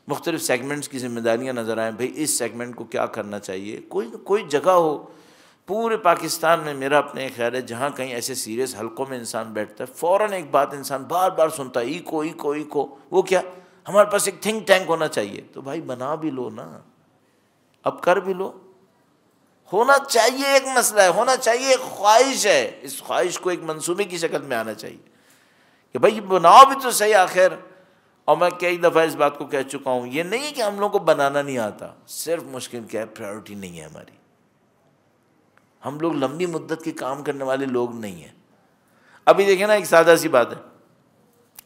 مختلف سیگمنٹس کی ذمہ داریاں نظر آئیں، بھئی اس سیگمنٹ کو کیا کرنا چاہیے. کوئی جگہ ہو پورے پاکستان میں، میرا اپنے خیال ہے جہاں کہیں ایسے سیریس حلقوں میں انسان بیٹھتا ہے، فوراً ایک بات انسان بار بار سنتا ہے، ایکو. وہ کیا؟ ہمارے پاس ایک تھنک ٹینک ہونا چاہیے. تو بھائی بنا بھی لو نا، اب کر بھی لو. ہونا چاہیے، ایک مسئلہ ہے، ہونا چاہیے، ایک خواہش ہے. اس خواہش کو ایک منصوبے کی شکل میں آنا چاہیے کہ بھائی بناؤ بھی تو صحیح آخر. اور میں کئی دفعہ اس بات کو کہہ چکا ہوں، یہ نہیں کہ ہم لوگوں کو بنانا نہیں آتا، صرف مشکل کیا ہے، پرائیورٹی نہیں ہے ہماری. ہم لوگ لمبی مدت کے کام کرنے والے لوگ نہیں ہیں. ابھی دیکھیں نا، ایک سادہ سی بات ہے،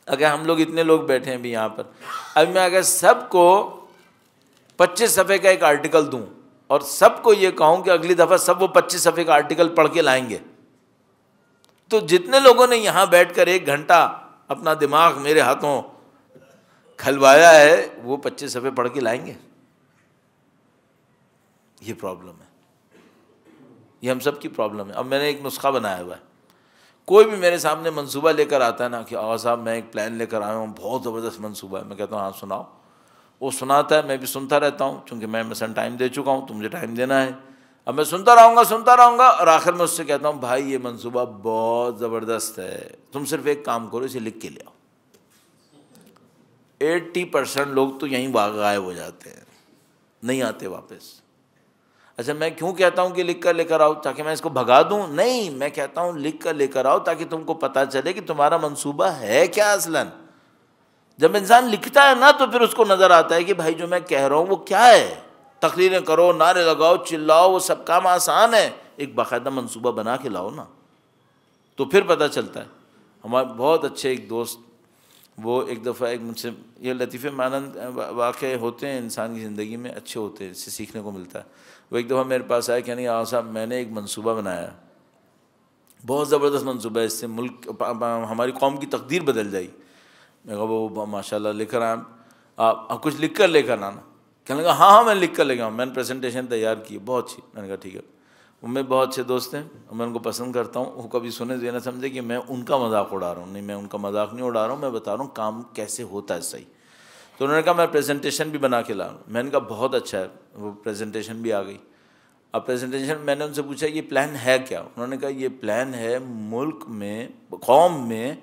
اگر ہم لوگ اتنے لوگ بیٹھے ہیں بھی یہاں پر، اب میں اگر سب کو 25 صفحے کا ایک آرٹیکل دوں اور سب کو یہ کہوں کہ اگلی دفعہ سب وہ 25 صفحے کا آرٹیکل پڑھ کے لائیں گے، تو جتنے لوگوں نے یہاں بیٹھ کر 1 گھنٹہ اپنا دماغ میرے ہاتھوں کھلوایا ہے وہ 25 صفحے پڑھ کے لائیں گے؟ یہ پرابلم ہے، یہ ہم سب کی پرابلم ہے. اب میں نے ایک نسخہ بنایا ہوا ہے، کوئی بھی میرے سامنے منصوبہ لے کر آتا ہے نا کہ آغا صاحب میں ایک پلان لے کر آیا ہوں، بہت زبردست منصوبہ ہے، میں کہتا ہوں ہاں سناؤ. وہ سناتا ہے، میں بھی سنتا رہتا ہوں، چونکہ میں مثلاً ٹائم دے چکا ہوں تو مجھے ٹائم دینا ہے. اب میں سنتا رہوں گا اور آخر میں اس سے کہتا ہوں بھائی یہ منصوبہ بہت زبردست ہے، تم صرف ایک کام کرو، اسے لکھ کے لے آؤ. 80% لوگ تو یہیں غائب ہو جاتے ہیں، نہیں آتے واپس. اچھا میں کیوں کہتا ہوں کہ لکھ کر لے کر آؤ؟ تاکہ میں اس کو بھگا دوں؟ نہیں، میں کہتا ہوں لکھ کر لے کر آؤ تاکہ تم کو پتہ چلے کہ تمہارا منصوبہ ہے کیا اصلاً. جب انسان لکھتا ہے نا تو پھر اس کو نظر آتا ہے کہ بھائی جو میں کہہ رہا ہوں وہ کیا ہے. تقریریں کرو، نعرے لگاؤ، چلاؤ، وہ سب کام آسان ہے، ایک باقاعدہ منصوبہ بنا کے لاؤ نا، تو پھر پتہ چلتا ہے. ہمارے بہت اچھے ایک دوست، وہ ایک دفعہ ایک مجھ سے، یہ لطیفے مانند واقع ہوتے ہیں انسان کی زندگی میں، اچھے ہوتے ہیں، اس سے سیکھنے کو ملتا ہے. وہ ایک دفعہ میرے پاس آیا کہ نہیں آغا صاحب میں نے ایک منصوبہ بنایا، بہت زبردست منصوبہ ہے، اس سے ملک ہماری قوم کی تقدیر بدل جائے گی. میں کہا وہ ماشاء اللہ لے کر آئیں، آپ کچھ لکھ کر لے کر آنا. کہنے لگا ہاں میں لکھ کر لے کے آؤں. میں نے پریزنٹیشن تیار کی بہت اچھی. میں نے کہا ٹھیک ہے. میں بہت اچھے دوست ہیں اور میں ان کو پسند کرتا ہوں، وہ کبھی سنے تو یہ نہ سمجھے کہ میں ان کا مذاق اڑا رہا ہوں، نہیں میں ان کا مذاق نہیں اڑا رہا ہوں، میں بتا رہا ہوں کام کیسے ہوتا ہے صحیح. تو انہوں نے کہا میں پریزنٹیشن بھی بنا کے لا رہا ہوں. میں نے کہا بہت اچھا ہے. وہ پریزنٹیشن بھی آ گئی. اب پریزنٹیشن میں نے ان سے پوچھا یہ پلان ہے کیا؟ انہوں نے کہا یہ پلان ہے ملک میں، قوم میں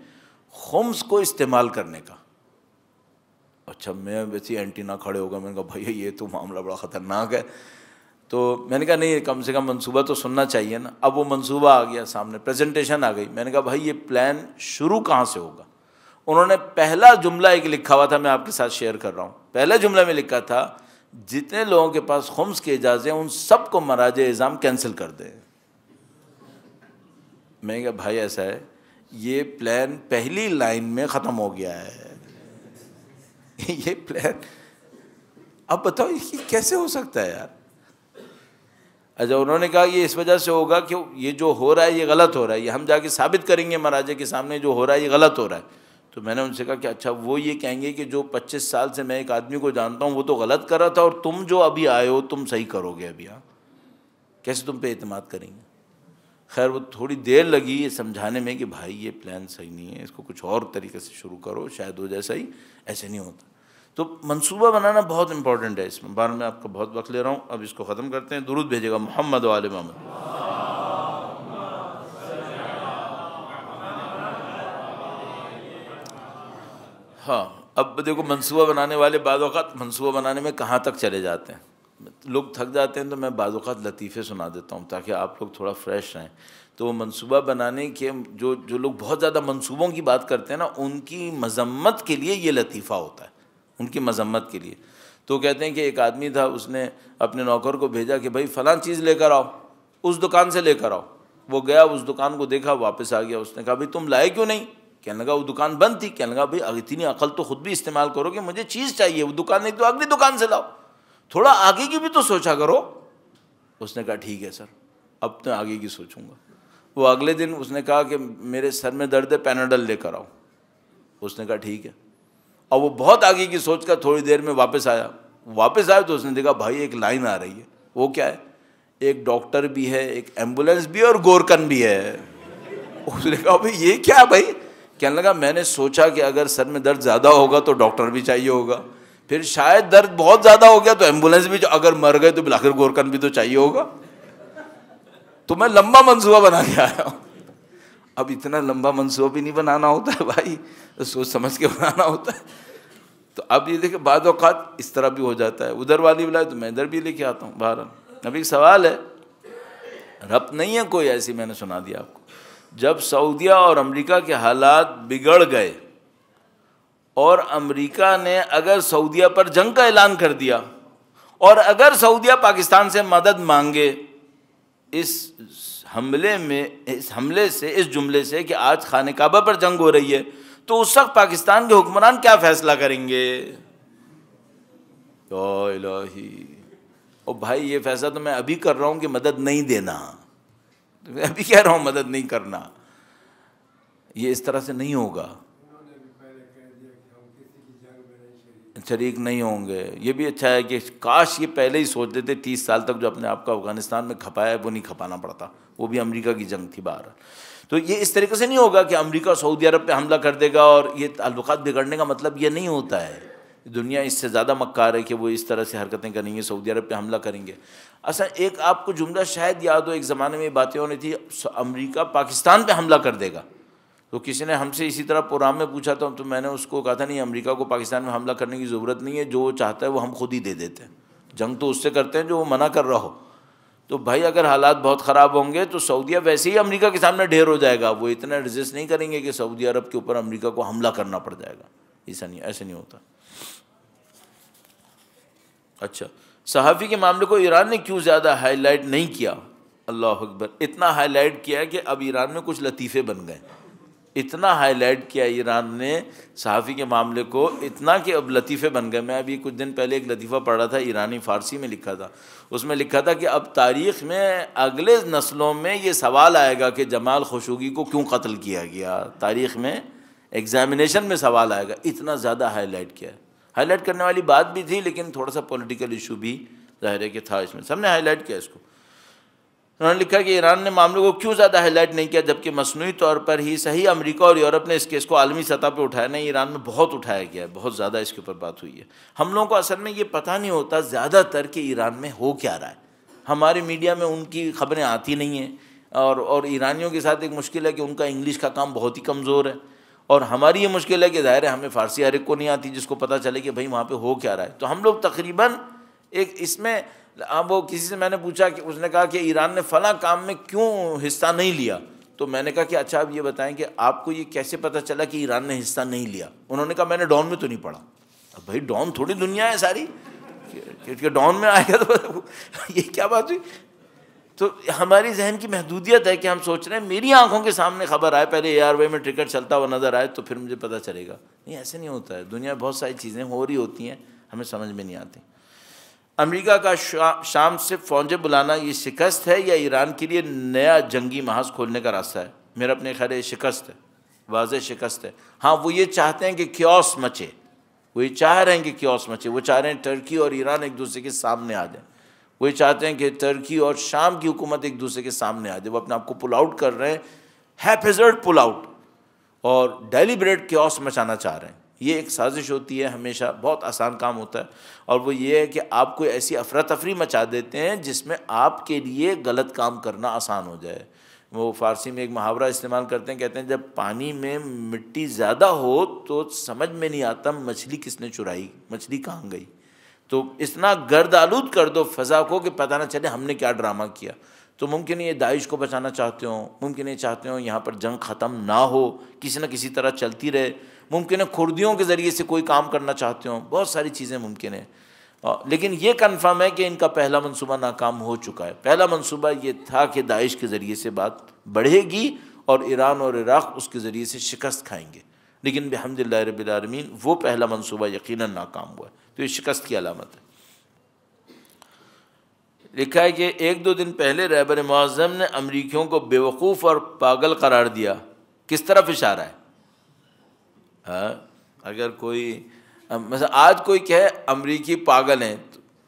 خمس کو استعمال کرنے کا. اچھا میں ویسے اینٹینا کھڑے ہو گئے. میں نے کہا بھائی یہ تو معاملہ بڑا خطرناک ہے. تو میں نے کہا نہیں کم سے کم منصوبہ تو سننا چاہیے نا. اب وہ منصوبہ آ گیا سامنے، پریزنٹیشن آ گئی. میں نے کہا بھائی یہ پلان شروع کہاں سے ہوگا؟ انہوں نے پہلا جملہ ایک لکھا ہوا تھا، میں آپ کے ساتھ شیئر کر رہا ہوں. پہلے جملے میں لکھا تھا جتنے لوگوں کے پاس خمس کی اجازت ہیں ان سب کو مراجع اعظام کینسل کر دیں. میں نے کہا بھائی ایسا ہے، یہ پلان پہلی لائن میں ختم ہو گیا ہے. یہ پلان اب بتاؤ یہ کیسے ہو سکتا ہے یار؟ اچھا انہوں نے کہا یہ اس وجہ سے ہوگا کہ یہ جو ہو رہا ہے یہ غلط ہو رہا ہے، یہ ہم جا کے ثابت کریں گے مراجع کے سامنے جو ہو رہا ہے یہ غلط ہو رہا ہے. تو میں نے ان سے کہا کہ اچھا وہ یہ کہیں گے کہ جو 25 سال سے میں ایک آدمی کو جانتا ہوں وہ تو غلط کر رہا تھا اور تم جو ابھی آئے ہو تم صحیح کرو گے ابھی، ہاں کیسے تم پہ اعتماد کریں گے؟ خیر وہ تھوڑی دیر لگی یہ سمجھانے میں کہ بھائی یہ پلان صحیح نہیں ہے، اس کو کچھ اور طریقے سے شروع کرو شاید ہو جائے صحیح، ایسے نہیں ہوتا. تو منصوبہ بنانا بہت امپورٹنٹ ہے. اس بارے میں آپ کا بہت وقت لے رہا ہوں، اب اس کو ختم کرتے ہیں. درود بھیجے گا محمد و آل محمد. ہاں اب دیکھو منصوبہ بنانے والے بعض اوقات منصوبہ بنانے میں کہاں تک چلے جاتے ہیں. لوگ تھک جاتے ہیں تو میں بعض اوقات لطیفے سنا دیتا ہوں تاکہ آپ لوگ تھوڑا فریش رہیں. تو منصوبہ بنانے کے جو لوگ بہت زیادہ منصوبوں کی بات کرتے ہیں نا، ان کی مذمت کے لیے یہ لطیفہ ہوتا ہے، ان کی مذمت کے لیے. تو کہتے ہیں کہ ایک آدمی تھا، اس نے اپنے نوکر کو بھیجا کہ بھائی فلاں چیز لے کر آؤ، اس دکان سے لے کر آؤ۔ وہ گیا، اس دکان کو دیکھا، واپس آ گیا۔ اس نے کہا بھائی تم لائے کیوں نہیں؟ کہنے لگا وہ دکان بند تھی۔ کہنے لگا بھائی اتنی عقل تو خود بھی استعمال کرو کہ مجھے چیز چاہیے، وہ دکان نہیں تو اگلی دکان سے لاؤ، تھوڑا آگے کی بھی تو سوچا کرو۔ اس نے کہا ٹھیک ہے سر، اب تو آگے کی سوچوں گا۔ وہ اگلے دن اس نے کہا کہ میرے سر میں درد ہے، پیناڈل لے کر آؤ۔ اس نے کہا ٹھیک ہے۔ اور وہ بہت آگے کی سوچ کر تھوڑی دیر میں واپس آیا۔ واپس آیا تو اس نے دیکھا بھائی ایک لائن آ رہی ہے، وہ کیا ہے؟ ایک ڈاکٹر بھی ہے، ایک ایمبولینس بھی ہے اور گورکن بھی ہے۔ اس نے کہا بھائی یہ کیا بھائی؟ کہنے لگا میں نے سوچا کہ اگر سر میں درد زیادہ ہوگا تو ڈاکٹر بھی چاہیے ہوگا، پھر شاید درد بہت زیادہ ہو گیا تو ایمبولینس بھی، اگر مر گئے تو بالآخر گورکن بھی تو چاہیے ہوگا۔ تو میں لمبا منصوبہ بنا کے آیا ہوں۔ اب اتنا لمبا منصوبہ بھی نہیں بنانا ہوتا ہے بھائی، سوچ سمجھ کے بنانا ہوتا ہے۔ تو اب یہ دیکھیں بعض اوقات اس طرح بھی ہو جاتا ہے، ادھر والی بلائے تو میں ادھر بھی لے کے آتا ہوں۔ بہرحال ابھی ایک سوال ہے، ربط نہیں ہے کوئی ایسی، میں نے سنا دیا آپ کو۔ جب سعودیہ اور امریکہ کے حالات بگڑ گئے اور امریکہ نے اگر سعودیہ پر جنگ کا اعلان کر دیا، اور اگر سعودیہ پاکستان سے مدد مانگے اس حملے سے، اس جملے سے کہ آج خانہ کعبہ پر جنگ ہو رہی ہے، تو اس وقت پاکستان کے حکمران کیا فیصلہ کریں گے؟ یا الہی، اور بھائی یہ فیصلہ تو میں ابھی کر رہا ہوں کہ مدد نہیں دینا، میں ابھی کہہ رہا ہوں مدد نہیں کرنا، یہ اس طرح سے نہیں ہوگا، شریک نہیں ہوں گے۔ یہ بھی اچھا ہے کہ کاش یہ پہلے ہی سوچ لیتے، 30 سال تک جو اپنے آپ کو افغانستان میں کھپایا ہے وہ نہیں کھپانا پڑتا، وہ بھی امریکہ کی جنگ تھی باہر۔ تو یہ اس طریقے سے نہیں ہوگا کہ امریکہ سعودی عرب پہ حملہ کر دے گا، اور یہ تعلقات بگڑنے کا مطلب یہ نہیں ہوتا ہے۔ دنیا اس سے زیادہ مکار ہے کہ وہ اس طرح سے حرکتیں کریں گے، سعودی عرب پہ حملہ کریں گے۔ اصل ایک آپ کو جملہ شاید یاد ہو، ایک زمانے میں یہ باتیں ہونی تھی، امریکہ پاکستان پہ حملہ کر دے گا، تو کسی نے ہم سے اسی طرح پروگرام میں پوچھا تھا، تو میں نے اس کو کہا تھا نہیں، امریکہ کو پاکستان میں حملہ کرنے کی ضرورت نہیں ہے، جو وہ چاہتا ہے وہ ہم خود ہی دے دیتے ہیں، جنگ تو اس سے کرتے ہیں جو وہ منع کر رہا ہو۔ تو بھائی اگر حالات بہت خراب ہوں گے تو سعودیہ ویسے ہی امریکہ کے سامنے ڈھیر ہو جائے گا، وہ اتنا ریزسٹ نہیں کریں گے کہ سعودی عرب کے اوپر امریکہ کو حملہ کرنا پڑ جائے گا، ایسے نہیں ہوتا۔ اچھا، صحافی کے معاملے کو ایران نے کیوں زیادہ ہائی لائٹ نہیں کیا؟ اللہ اکبر، اتنا ہائی لائٹ کیا ہے کہ اب ایران میں کچھ لطیفے بن گئے، اتنا ہائی لائٹ کیا ایران نے صحافی کے معاملے کو، اتنا کہ اب لطیفے بن گئے۔ میں ابھی کچھ دن پہلے ایک لطیفہ پڑھ رہا تھا، ایرانی فارسی میں لکھا تھا، اس میں لکھا تھا کہ اب تاریخ میں اگلے نسلوں میں یہ سوال آئے گا کہ جمال خشوگی کو کیوں قتل کیا گیا، تاریخ میں ایگزامینیشن میں سوال آئے گا، اتنا زیادہ ہائی لائٹ کیا ہے۔ ہائی لائٹ کرنے والی بات بھی تھی، لیکن تھوڑا سا پولیٹیکل ایشو بھی ظاہر ہے کہ تھا اس میں، سب نے ہائی لائٹ کیا اس کو۔ انہوں نے لکھا کہ ایران نے معاملے کو کیوں زیادہ ہائی لائٹ نہیں کیا، جبکہ مصنوعی طور پر ہی صحیح امریکہ اور یورپ نے اس کیس کو عالمی سطح پہ اٹھایا نہیں، ایران میں بہت اٹھایا گیا ہے، بہت زیادہ اس کے اوپر بات ہوئی ہے۔ ہم لوگوں کو اصل میں یہ پتہ نہیں ہوتا زیادہ تر کہ ایران میں ہو کیا رہا ہے، ہمارے میڈیا میں ان کی خبریں آتی نہیں ہیں، اور ایرانیوں کے ساتھ ایک مشکل ہے کہ ان کا انگلش کا کام بہت ہی کمزور ہے، اور ہماری یہ مشکل ہے کہ ظاہر ہے ہمیں فارسی ہر ایک کو نہیں آتی جس کو پتہ چلے کہ بھائی وہاں پہ ہو کیا رہا ہے۔ تو ہم لوگ تقریباً ایک اس میں، اب وہ کسی سے میں نے پوچھا کہ اس نے کہا کہ ایران نے فلاں کام میں کیوں حصہ نہیں لیا، تو میں نے کہا کہ اچھا اب یہ بتائیں کہ آپ کو یہ کیسے پتہ چلا کہ ایران نے حصہ نہیں لیا؟ انہوں نے کہا میں نے ڈان میں تو نہیں پڑھا۔ اب بھائی ڈان تھوڑی دنیا ہے ساری کہ ڈان میں آئے گا تو یہ کیا بات ہوئی؟ تو ہماری ذہن کی محدودیت ہے کہ ہم سوچ رہے ہیں میری آنکھوں کے سامنے خبر آئے، پہلے اے آر وائی میں ٹکٹ چلتا ہوا نظر آئے تو پھر مجھے پتہ چلے گا، نہیں ایسے نہیں ہوتا ہے۔ دنیا میں بہت ساری چیزیں ہو رہی ہوتی ہیں، ہمیں سمجھ میں نہیں آتی۔ امریکہ کا شام سے فوجیں بلانا یہ شکست ہے یا ایران کے لیے نیا جنگی محاذ کھولنے کا راستہ ہے؟ میرا اپنے خیال ہے شکست ہے، واضح شکست ہے۔ ہاں وہ یہ چاہتے ہیں کہ کیوس مچے، وہ یہ چاہ رہے ہیں کہ کیوس مچے، وہ چاہ رہے ہیں ٹرکی اور ایران ایک دوسرے کے سامنے آ جائیں، وہ یہ چاہتے ہیں کہ ترکی اور شام کی حکومت ایک دوسرے کے سامنے آ جائے، وہ اپنے آپ کو پل آؤٹ کر رہے ہیں، ہیپیزرڈ پل آؤٹ، اور ڈیلیبریٹ کیوس مچانا چاہ رہے ہیں۔ یہ ایک سازش ہوتی ہے، ہمیشہ بہت آسان کام ہوتا ہے، اور وہ یہ ہے کہ آپ کو ایسی افراتفری مچا دیتے ہیں جس میں آپ کے لیے غلط کام کرنا آسان ہو جائے۔ وہ فارسی میں ایک محاورہ استعمال کرتے ہیں، کہتے ہیں جب پانی میں مٹی زیادہ ہو تو سمجھ میں نہیں آتا مچھلی کس نے چرائی، مچھلی کہاں گئی، تو اتنا گرد آلود کر دو فضا کو کہ پتہ نہ چلے ہم نے کیا ڈرامہ کیا۔ تو ممکن ہے یہ داعش کو بچانا چاہتے ہوں، ممکن ہے چاہتے ہوں یہاں پر جنگ ختم نہ ہو، کسی نہ کسی طرح چلتی رہے، ممکن ہے کردیوں کے ذریعے سے کوئی کام کرنا چاہتے ہوں، بہت ساری چیزیں ممکن ہیں۔ لیکن یہ کنفرم ہے کہ ان کا پہلا منصوبہ ناکام ہو چکا ہے. پہلا منصوبہ یہ تھا کہ داعش کے ذریعے سے بات بڑھے گی اور ایران اور عراق اس کے ذریعے سے شکست کھائیں گے، لیکن بحمدللہ رب العالمین وہ پہلا منصوبہ یقیناً ناکام ہوا ہے. تو یہ شکست کی علامت ہے. لکھا ہے کہ 1-2 دن پہلے رہبر معظم نے امریکیوں کو بیوقوف اور پاگل قرار دیا. کس طرف اشارہ ہے؟ اگر کوئی مثلا آج کوئی کہے امریکی پاگل ہیں،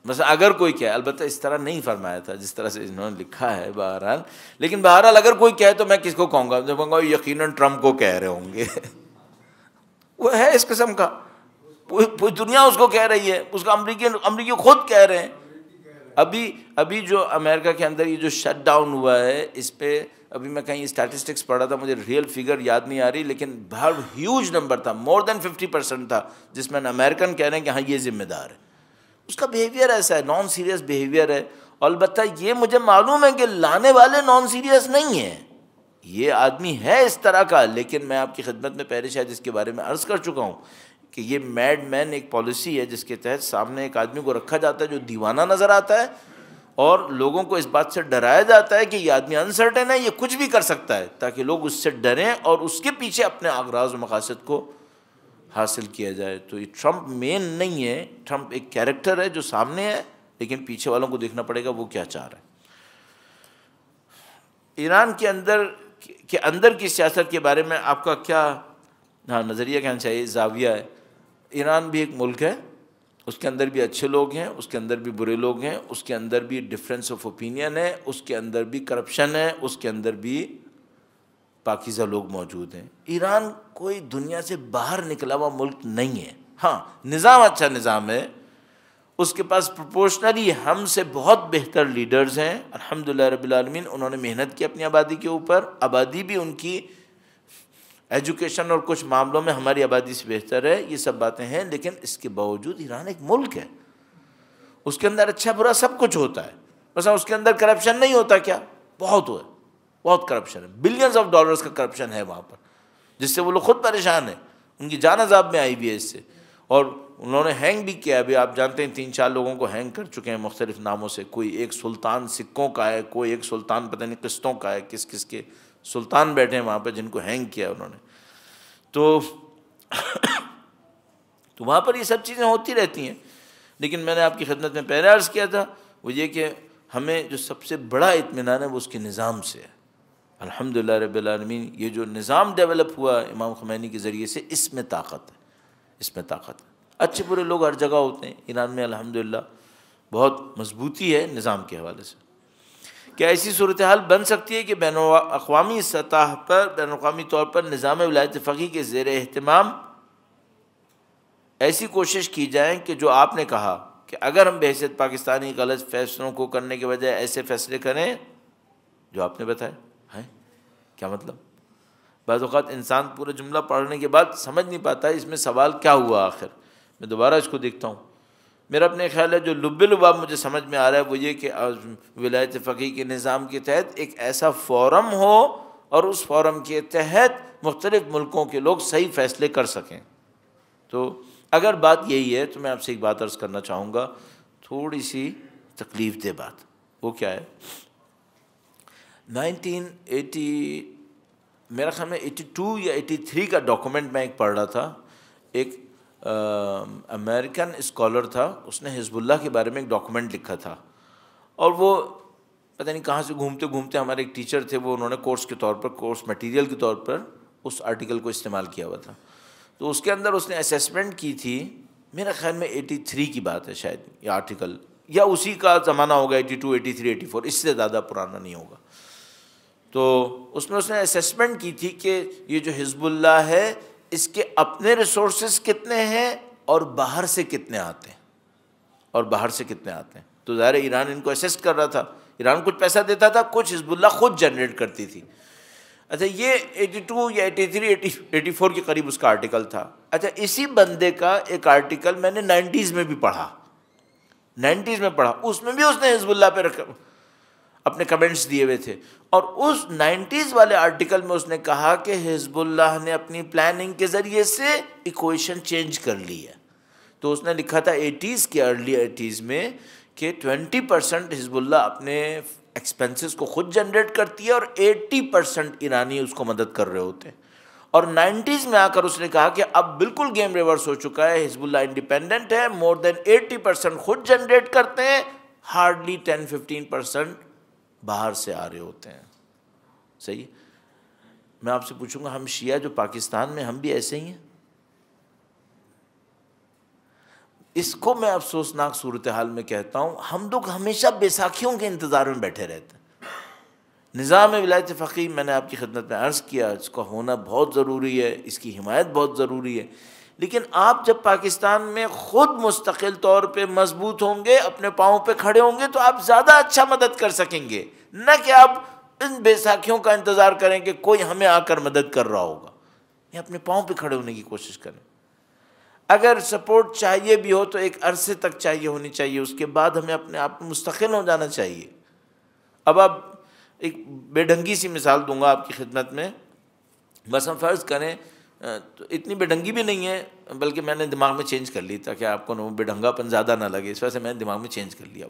مثلا اگر کوئی کہے، البتہ اس طرح نہیں فرمایا تھا جس طرح سے انہوں نے لکھا ہے بہرحال، لیکن بہرحال اگر کوئی کہے تو میں کس کو کہوں گا؟ کہوں گا یقیناً ٹرمپ کو کہہ رہے ہوں گے. وہ ہے اس قسم کا، پوری دنیا اس کو کہہ رہی ہے، اس کا امریکی خود کہہ رہے ہیں. ابھی جو امریکہ کے اندر یہ جو شٹ ڈاؤن ہوا ہے، اس پہ ابھی میں کہیں اسٹیٹسٹکس پڑھا تھا، مجھے ریئل فگر یاد نہیں آ رہی، لیکن بہت ہیوج نمبر تھا، مور دین 50% تھا جس میں امریکن کہہ رہے ہیں کہ ہاں یہ ذمہ دار ہے. اس کا بیہیویئر ایسا ہے، نان سیریس بیہیویئر ہے. البتہ یہ مجھے معلوم ہے کہ لانے والے نان سیریس نہیں ہیں، یہ آدمی ہے اس طرح کا. لیکن میں آپ کی خدمت میں پہلے شاید اس کے بارے میں عرض کر چکا ہوں کہ یہ میڈ مین ایک پالیسی ہے جس کے تحت سامنے ایک آدمی کو رکھا جاتا ہے جو دیوانہ نظر آتا ہے، اور لوگوں کو اس بات سے ڈرایا جاتا ہے کہ یہ آدمی انسرٹن ہے، یہ کچھ بھی کر سکتا ہے، تاکہ لوگ اس سے ڈریں اور اس کے پیچھے اپنے اغراض و مقاصد کو حاصل کیا جائے. تو یہ ٹرمپ مین نہیں ہے، ٹرمپ ایک کیریکٹر ہے جو سامنے ہے، لیکن پیچھے والوں کو دیکھنا پڑے گا وہ کیا چاہ رہے ہیں. ایران کے اندر کی سیاست کے بارے میں آپ کا کیا نظریہ کہنا چاہیے؟ زاویہ ہے. ایران بھی ایک ملک ہے، اس کے اندر بھی اچھے لوگ ہیں، اس کے اندر بھی برے لوگ ہیں، اس کے اندر بھی ڈفرینس آف اوپینین ہے، اس کے اندر بھی کرپشن ہے، اس کے اندر بھی پاکیزہ لوگ موجود ہیں. ایران کوئی دنیا سے باہر نکلا ہوا ملک نہیں ہے. ہاں نظام اچھا نظام ہے، اس کے پاس پروپورشنلی ہم سے بہت بہتر لیڈرز ہیں الحمدللہ رب العالمین. انہوں نے محنت کی اپنی آبادی کے اوپر، آبادی بھی ان کی ایجوکیشن اور کچھ معاملوں میں ہماری آبادی سے بہتر ہے، یہ سب باتیں ہیں. لیکن اس کے باوجود ایران ایک ملک ہے، اس کے اندر اچھا برا سب کچھ ہوتا ہے. مثلا اس کے اندر کرپشن نہیں ہوتا کیا؟ بہت ہوا ہے، بہت کرپشن ہے، بلینز آف ڈالرز کا کرپشن ہے وہاں پر، جس سے وہ لوگ خود پریشان ہیں، ان کی جان عذاب میں آئی بھی ہے اس سے. اور انہوں نے ہینگ بھی کیا. ابھی آپ جانتے ہیں 3-4 لوگوں کو ہینگ کر چکے ہیں مختلف ناموں سے. کوئی ایک سلطان سکوں کا ہے، کوئی ایک سلطان پتہ نہیں قسطوں کا ہے، کس کس کے سلطان بیٹھے ہیں وہاں پہ جن کو ہینگ کیا انہوں نے. تو وہاں پر یہ سب چیزیں ہوتی رہتی ہیں. لیکن میں نے آپ کی خدمت میں پہلے عرض کیا تھا وہ یہ کہ ہمیں جو سب سے بڑا اطمینان ہے وہ اس کے نظام سے ہے. الحمدللہ رب العالمین یہ جو نظام ڈیولپ ہوا امام خمینی کے ذریعے سے، اس میں طاقت ہے، اس میں طاقت ہے. اچھے برے لوگ ہر جگہ ہوتے ہیں، ایران میں الحمدللہ بہت مضبوطی ہے نظام کے حوالے سے. کیا ایسی صورتحال بن سکتی ہے کہ بین الاقوامی سطح پر، بین الاقوامی طور پر نظام ولایت فقیہ کے زیر اہتمام ایسی کوشش کی جائیں کہ جو آپ نے کہا کہ اگر ہم بحیثیت پاکستانی غلط فیصلوں کو کرنے کے بجائے ایسے فیصلے کریں جو آپ نے بتائے ہیں؟ کیا مطلب؟ بعض اوقات انسان پورا جملہ پڑھنے کے بعد سمجھ نہیں پاتا اس میں سوال کیا ہوا آخر. میں دوبارہ اس کو دیکھتا ہوں. میرا اپنے خیال ہے جو لب لباب مجھے سمجھ میں آ رہا ہے وہ یہ کہ ولایت فقیہ کے نظام کے تحت ایک ایسا فورم ہو اور اس فورم کے تحت مختلف ملکوں کے لوگ صحیح فیصلے کر سکیں. تو اگر بات یہی ہے تو میں آپ سے ایک بات عرض کرنا چاہوں گا، تھوڑی سی تکلیف دہ بات. وہ کیا ہے؟ 1980 میرا خیال میں 82 یا 83 کا ڈاکومنٹ میں ایک پڑھ رہا تھا. ایک امریکن اسکالر تھا، اس نے حزب اللہ کے بارے میں ایک ڈاکومنٹ لکھا تھا، اور وہ پتہ نہیں کہاں سے گھومتے گھومتے ہمارے ایک ٹیچر تھے، وہ انہوں نے کورس کے طور پر، کورس مٹیریل کے طور پر اس آرٹیکل کو استعمال کیا ہوا تھا. تو اس کے اندر اس نے اسیسمنٹ کی تھی، میرا خیال میں 83 کی بات ہے شاید یہ آرٹیکل، یا اسی کا زمانہ ہوگا 82 83 84، اس سے زیادہ پرانا نہیں ہوگا. تو اس میں اس نے اسیسمنٹ کی تھی کہ یہ جو حزب اللہ ہے اس کے اپنے ریسورسز کتنے ہیں اور باہر سے کتنے آتے ہیں، اور باہر سے کتنے آتے ہیں. تو ظاہر ایران ان کو اسیس کر رہا تھا، ایران کچھ پیسہ دیتا تھا، کچھ حزب اللہ خود جنریٹ کرتی تھی. اچھا یہ 82 یا 83 84 کے قریب اس کا آرٹیکل تھا. اچھا اسی بندے کا ایک آرٹیکل میں نے 90s میں بھی پڑھا، 90s میں پڑھا، اس میں بھی اس نے حزب اللہ پہ اپنے کمنٹس دیے ہوئے تھے. اور اس 90s والے آرٹیکل میں اس نے کہا کہ حزب اللہ نے اپنی پلاننگ کے ذریعے سے ایکویشن چینج کر لی ہے. تو اس نے لکھا تھا 80s کے ارلی 80s میں کہ 20% حزب اللہ اپنے ایکسپینسز کو خود جنریٹ کرتی ہے اور 80% ایرانی اس کو مدد کر رہے ہوتے ہیں. اور 90s میں آ کر اس نے کہا کہ اب بالکل گیم ریورس ہو چکا ہے, حزب اللہ انڈیپینڈنٹ ہے, مور دین 80% خود جنریٹ کرتے ہیں, ہارڈلی 10-15% باہر سے آ رہے ہوتے ہیں. صحیح. میں آپ سے پوچھوں گا, ہم شیعہ جو پاکستان میں, ہم بھی ایسے ہی ہیں؟ اس کو میں افسوسناک صورتحال میں کہتا ہوں, ہم لوگ ہمیشہ بیساکھیوں کے انتظار میں بیٹھے رہتے ہیں. نظام ولایت فقیہ میں نے آپ کی خدمت میں عرض کیا, اس کا ہونا بہت ضروری ہے, اس کی حمایت بہت ضروری ہے, لیکن آپ جب پاکستان میں خود مستقل طور پہ مضبوط ہوں گے, اپنے پاؤں پہ کھڑے ہوں گے, تو آپ زیادہ اچھا مدد کر سکیں گے, نہ کہ آپ ان بیساکھیوں کا انتظار کریں کہ کوئی ہمیں آ کر مدد کر رہا ہوگا. یہ اپنے پاؤں پہ کھڑے ہونے کی کوشش کریں. اگر سپورٹ چاہیے بھی ہو تو ایک عرصے تک چاہیے ہونی چاہیے, اس کے بعد ہمیں اپنے آپ مستقل ہو جانا چاہیے. اب آپ ایک بے ڈھنگی سی مثال دوں گا آپ کی خدمت میں. بس ہم فرض کریں, تو اتنی بے ڈھنگی بھی نہیں ہے, بلکہ میں نے دماغ میں چینج کر لی تاکہ آپ کو بے ڈھنگا پن زیادہ نہ لگے, اس وجہ سے میں نے دماغ میں چینج کر لیا.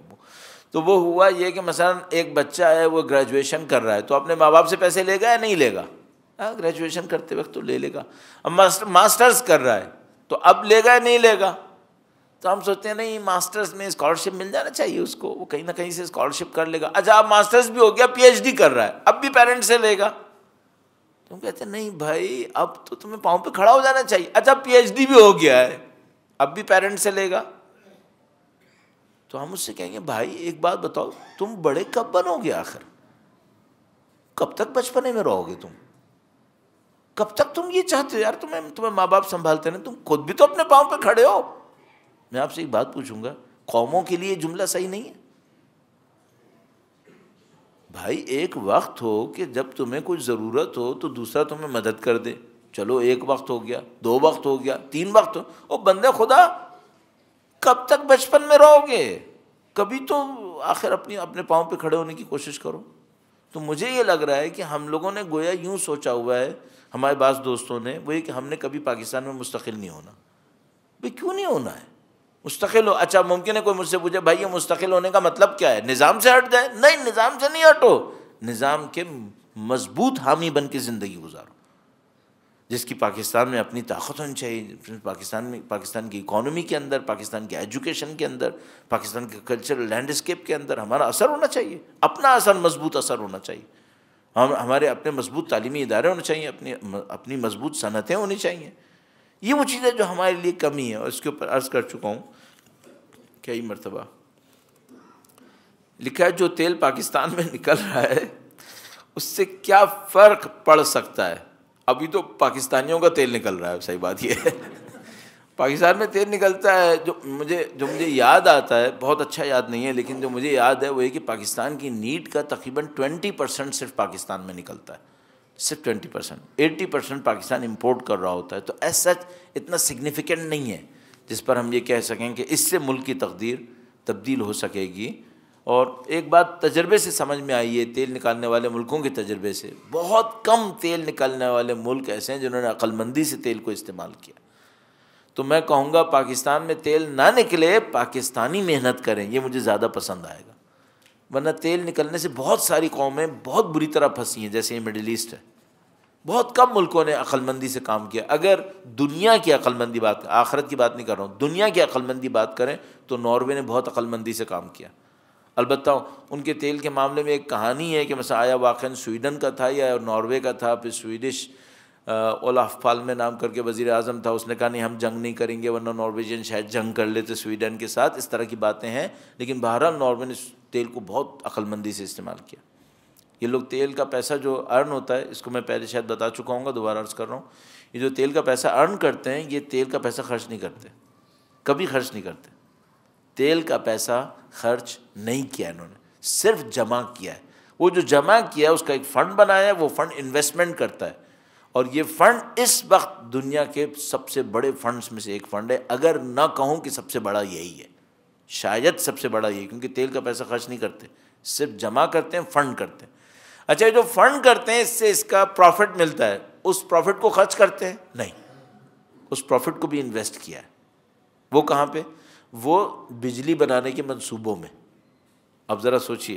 تو وہ ہوا یہ کہ مثلا ایک بچہ ہے, وہ گریجویشن کر رہا ہے, تو اپنے ماں باپ سے پیسے لے گا یا نہیں لے گا؟ گریجویشن کرتے وقت تو لے لے گا. اب ماسٹرز کر رہا ہے, تو اب لے گا یا نہیں لے گا؟ تو ہم سوچتے ہیں نہیں, ماسٹرز میں اسکالرشپ مل جانا چاہیے اس کو, وہ کہیں نہ کہیں سے اسکالرشپ کر لے گا. اچھا اب ماسٹرز بھی ہو گیا, پی ایچ ڈی کر رہا ہے, اب بھی پیرنٹ سے لے گا؟ تو ہم کہتے ہیں نہیں بھائی, اب تو تمہیں پاؤں پہ کھڑا ہو جانا چاہیے. اچھا پی ایچ ڈی بھی ہو گیا ہے, اب بھی پیرنٹ سے لے گا؟ تو ہم اس سے کہیں گے بھائی ایک بات بتاؤ, تم بڑے کب بنو گے آخر؟ کب تک بچپنے میں رہو گے تم؟ کب تک تم یہ چاہتے ہو یار تمہیں ماں باپ سنبھالتے ہیں, تم خود بھی تو اپنے پاؤں پہ کھڑے ہو. میں آپ سے ایک بات پوچھوں گا, قوموں کے لیے جملہ صحیح نہیں ہے؟ بھائی ایک وقت ہو کہ جب تمہیں کوئی ضرورت ہو تو دوسرا تمہیں مدد کر دے. چلو ایک وقت ہو گیا, 2 وقت ہو گیا, 3 وقت ہو, او بندے خدا کب تک بچپن میں رہو گے؟ کبھی تو آخر اپنے پاؤں پہ کھڑے ہونے کی کوشش کرو. تو مجھے یہ لگ رہا ہے کہ ہم لوگوں نے گویا یوں سوچا ہوا ہے, ہمارے بعض دوستوں نے, وہ یہ کہ ہم نے کبھی پاکستان میں مستقل نہیں ہونا. بھائی کیوں نہیں ہونا ہے؟ مستقل ہو. اچھا ممکن ہے کوئی مجھ سے پوچھے بھائی یہ مستقل ہونے کا مطلب کیا ہے؟ نظام سے ہٹ جائے؟ نہیں, نظام سے نہیں ہٹو, نظام کے مضبوط حامی بن کے زندگی گزارو, جس کی پاکستان میں اپنی طاقت ہونی چاہیے, پاکستان کی اکانومی کے اندر, پاکستان کے ایجوکیشن کے اندر, پاکستان کے کلچرل لینڈسکیپ کے اندر ہمارا اثر ہونا چاہیے, اپنا اثر, مضبوط اثر ہونا چاہیے. ہمارے اپنے مضبوط تعلیمی ادارے ہونے چاہیے, اپنی مضبوط صنعتیں ہونی چاہیے. یہ وہ چیزیں جو ہمارے لیے کمی ہے, اور اس کے اوپر عرض کر چکا ہوں کئی مرتبہ. لکھا ہے جو تیل پاکستان میں نکل رہا ہے اس سے کیا فرق پڑ سکتا ہے. ابھی تو پاکستانیوں کا تیل نکل رہا ہے, صحیح بات یہ ہے پاکستان میں تیل نکلتا ہے. جو مجھے یاد آتا ہے, بہت اچھا یاد نہیں ہے, لیکن جو مجھے یاد ہے وہ یہ کہ پاکستان کی نیٹ کا تقریباً 20% صرف پاکستان میں نکلتا ہے, صرف 20%. 80% پاکستان امپورٹ کر رہا ہوتا ہے. تو ایز سچ اتنا سگنیفیکنٹ نہیں ہے جس پر ہم یہ کہہ سکیں کہ اس سے ملک کی تقدیر تبدیل ہو سکے گی. اور ایک بات تجربے سے سمجھ میں آئی ہے, تیل نکالنے والے ملکوں کے تجربے سے, بہت کم تیل نکالنے والے ملک ایسے ہیں جنہوں نے عقل مندی سے تیل کو استعمال کیا. تو میں کہوں گا پاکستان میں تیل نہ نکلے, پاکستانی محنت کریں, یہ مجھے زیادہ پسند آئے گا. ورنہ تیل نکلنے سے بہت ساری قومیں بہت بری طرح پھنسی ہیں, جیسے یہ مڈل ایسٹ ہے. بہت کم ملکوں نے عقل مندی سے کام کیا. اگر دنیا کی عقل مندی بات, آخرت کی بات نہیں کر رہا ہوں, دنیا کی عقل مندی بات کریں تو ناروے نے بہت عقل مندی سے کام کیا. البتہ ان کے تیل کے معاملے میں ایک کہانی ہے کہ مثلا آیا واقعاً سویڈن کا تھا یا ناروے کا تھا, پھر سویڈش اولاف پالمے نام کر کے وزیر اعظم تھا, اس نے کہا نہیں ہم جنگ نہیں کریں گے ورنہ نارویجین شاید جنگ کر لیتے سویڈن کے ساتھ. اس طرح کی باتیں ہیں, لیکن بہرحال ناروے نے تیل کو بہت عقل مندی سے استعمال کیا. یہ لوگ تیل کا پیسہ جو ارن ہوتا ہے, اس کو میں پہلے شاید بتا چکا ہوں گا, دوبارہ عرض کر رہا ہوں, یہ جو تیل کا پیسہ ارن کرتے ہیں یہ تیل کا پیسہ خرچ نہیں کرتے, کبھی خرچ نہیں کرتے. تیل کا پیسہ خرچ نہیں کیا انہوں نے, صرف جمع کیا ہے. وہ جو جمع کیا ہے اس کا ایک فنڈ بنایا ہے, وہ فنڈ انویسٹمنٹ کرتا ہے, اور یہ فنڈ اس وقت دنیا کے سب سے بڑے فنڈز میں سے ایک فنڈ ہے. اگر نہ کہوں کہ سب سے بڑا یہی ہے, شاید سب سے بڑا یہی, کیونکہ تیل کا پیسہ خرچ نہیں کرتے, صرف جمع کرتے ہیں, فنڈ کرتے ہیں. اچھا جو فنڈ کرتے ہیں اس سے اس کا پروفٹ ملتا ہے, اس پروفٹ کو خرچ کرتے ہیں نہیں, اس پروفٹ کو بھی انویسٹ کیا ہے. وہ کہاں پہ؟ وہ بجلی بنانے کے منصوبوں میں۔ اب ذرا سوچئے،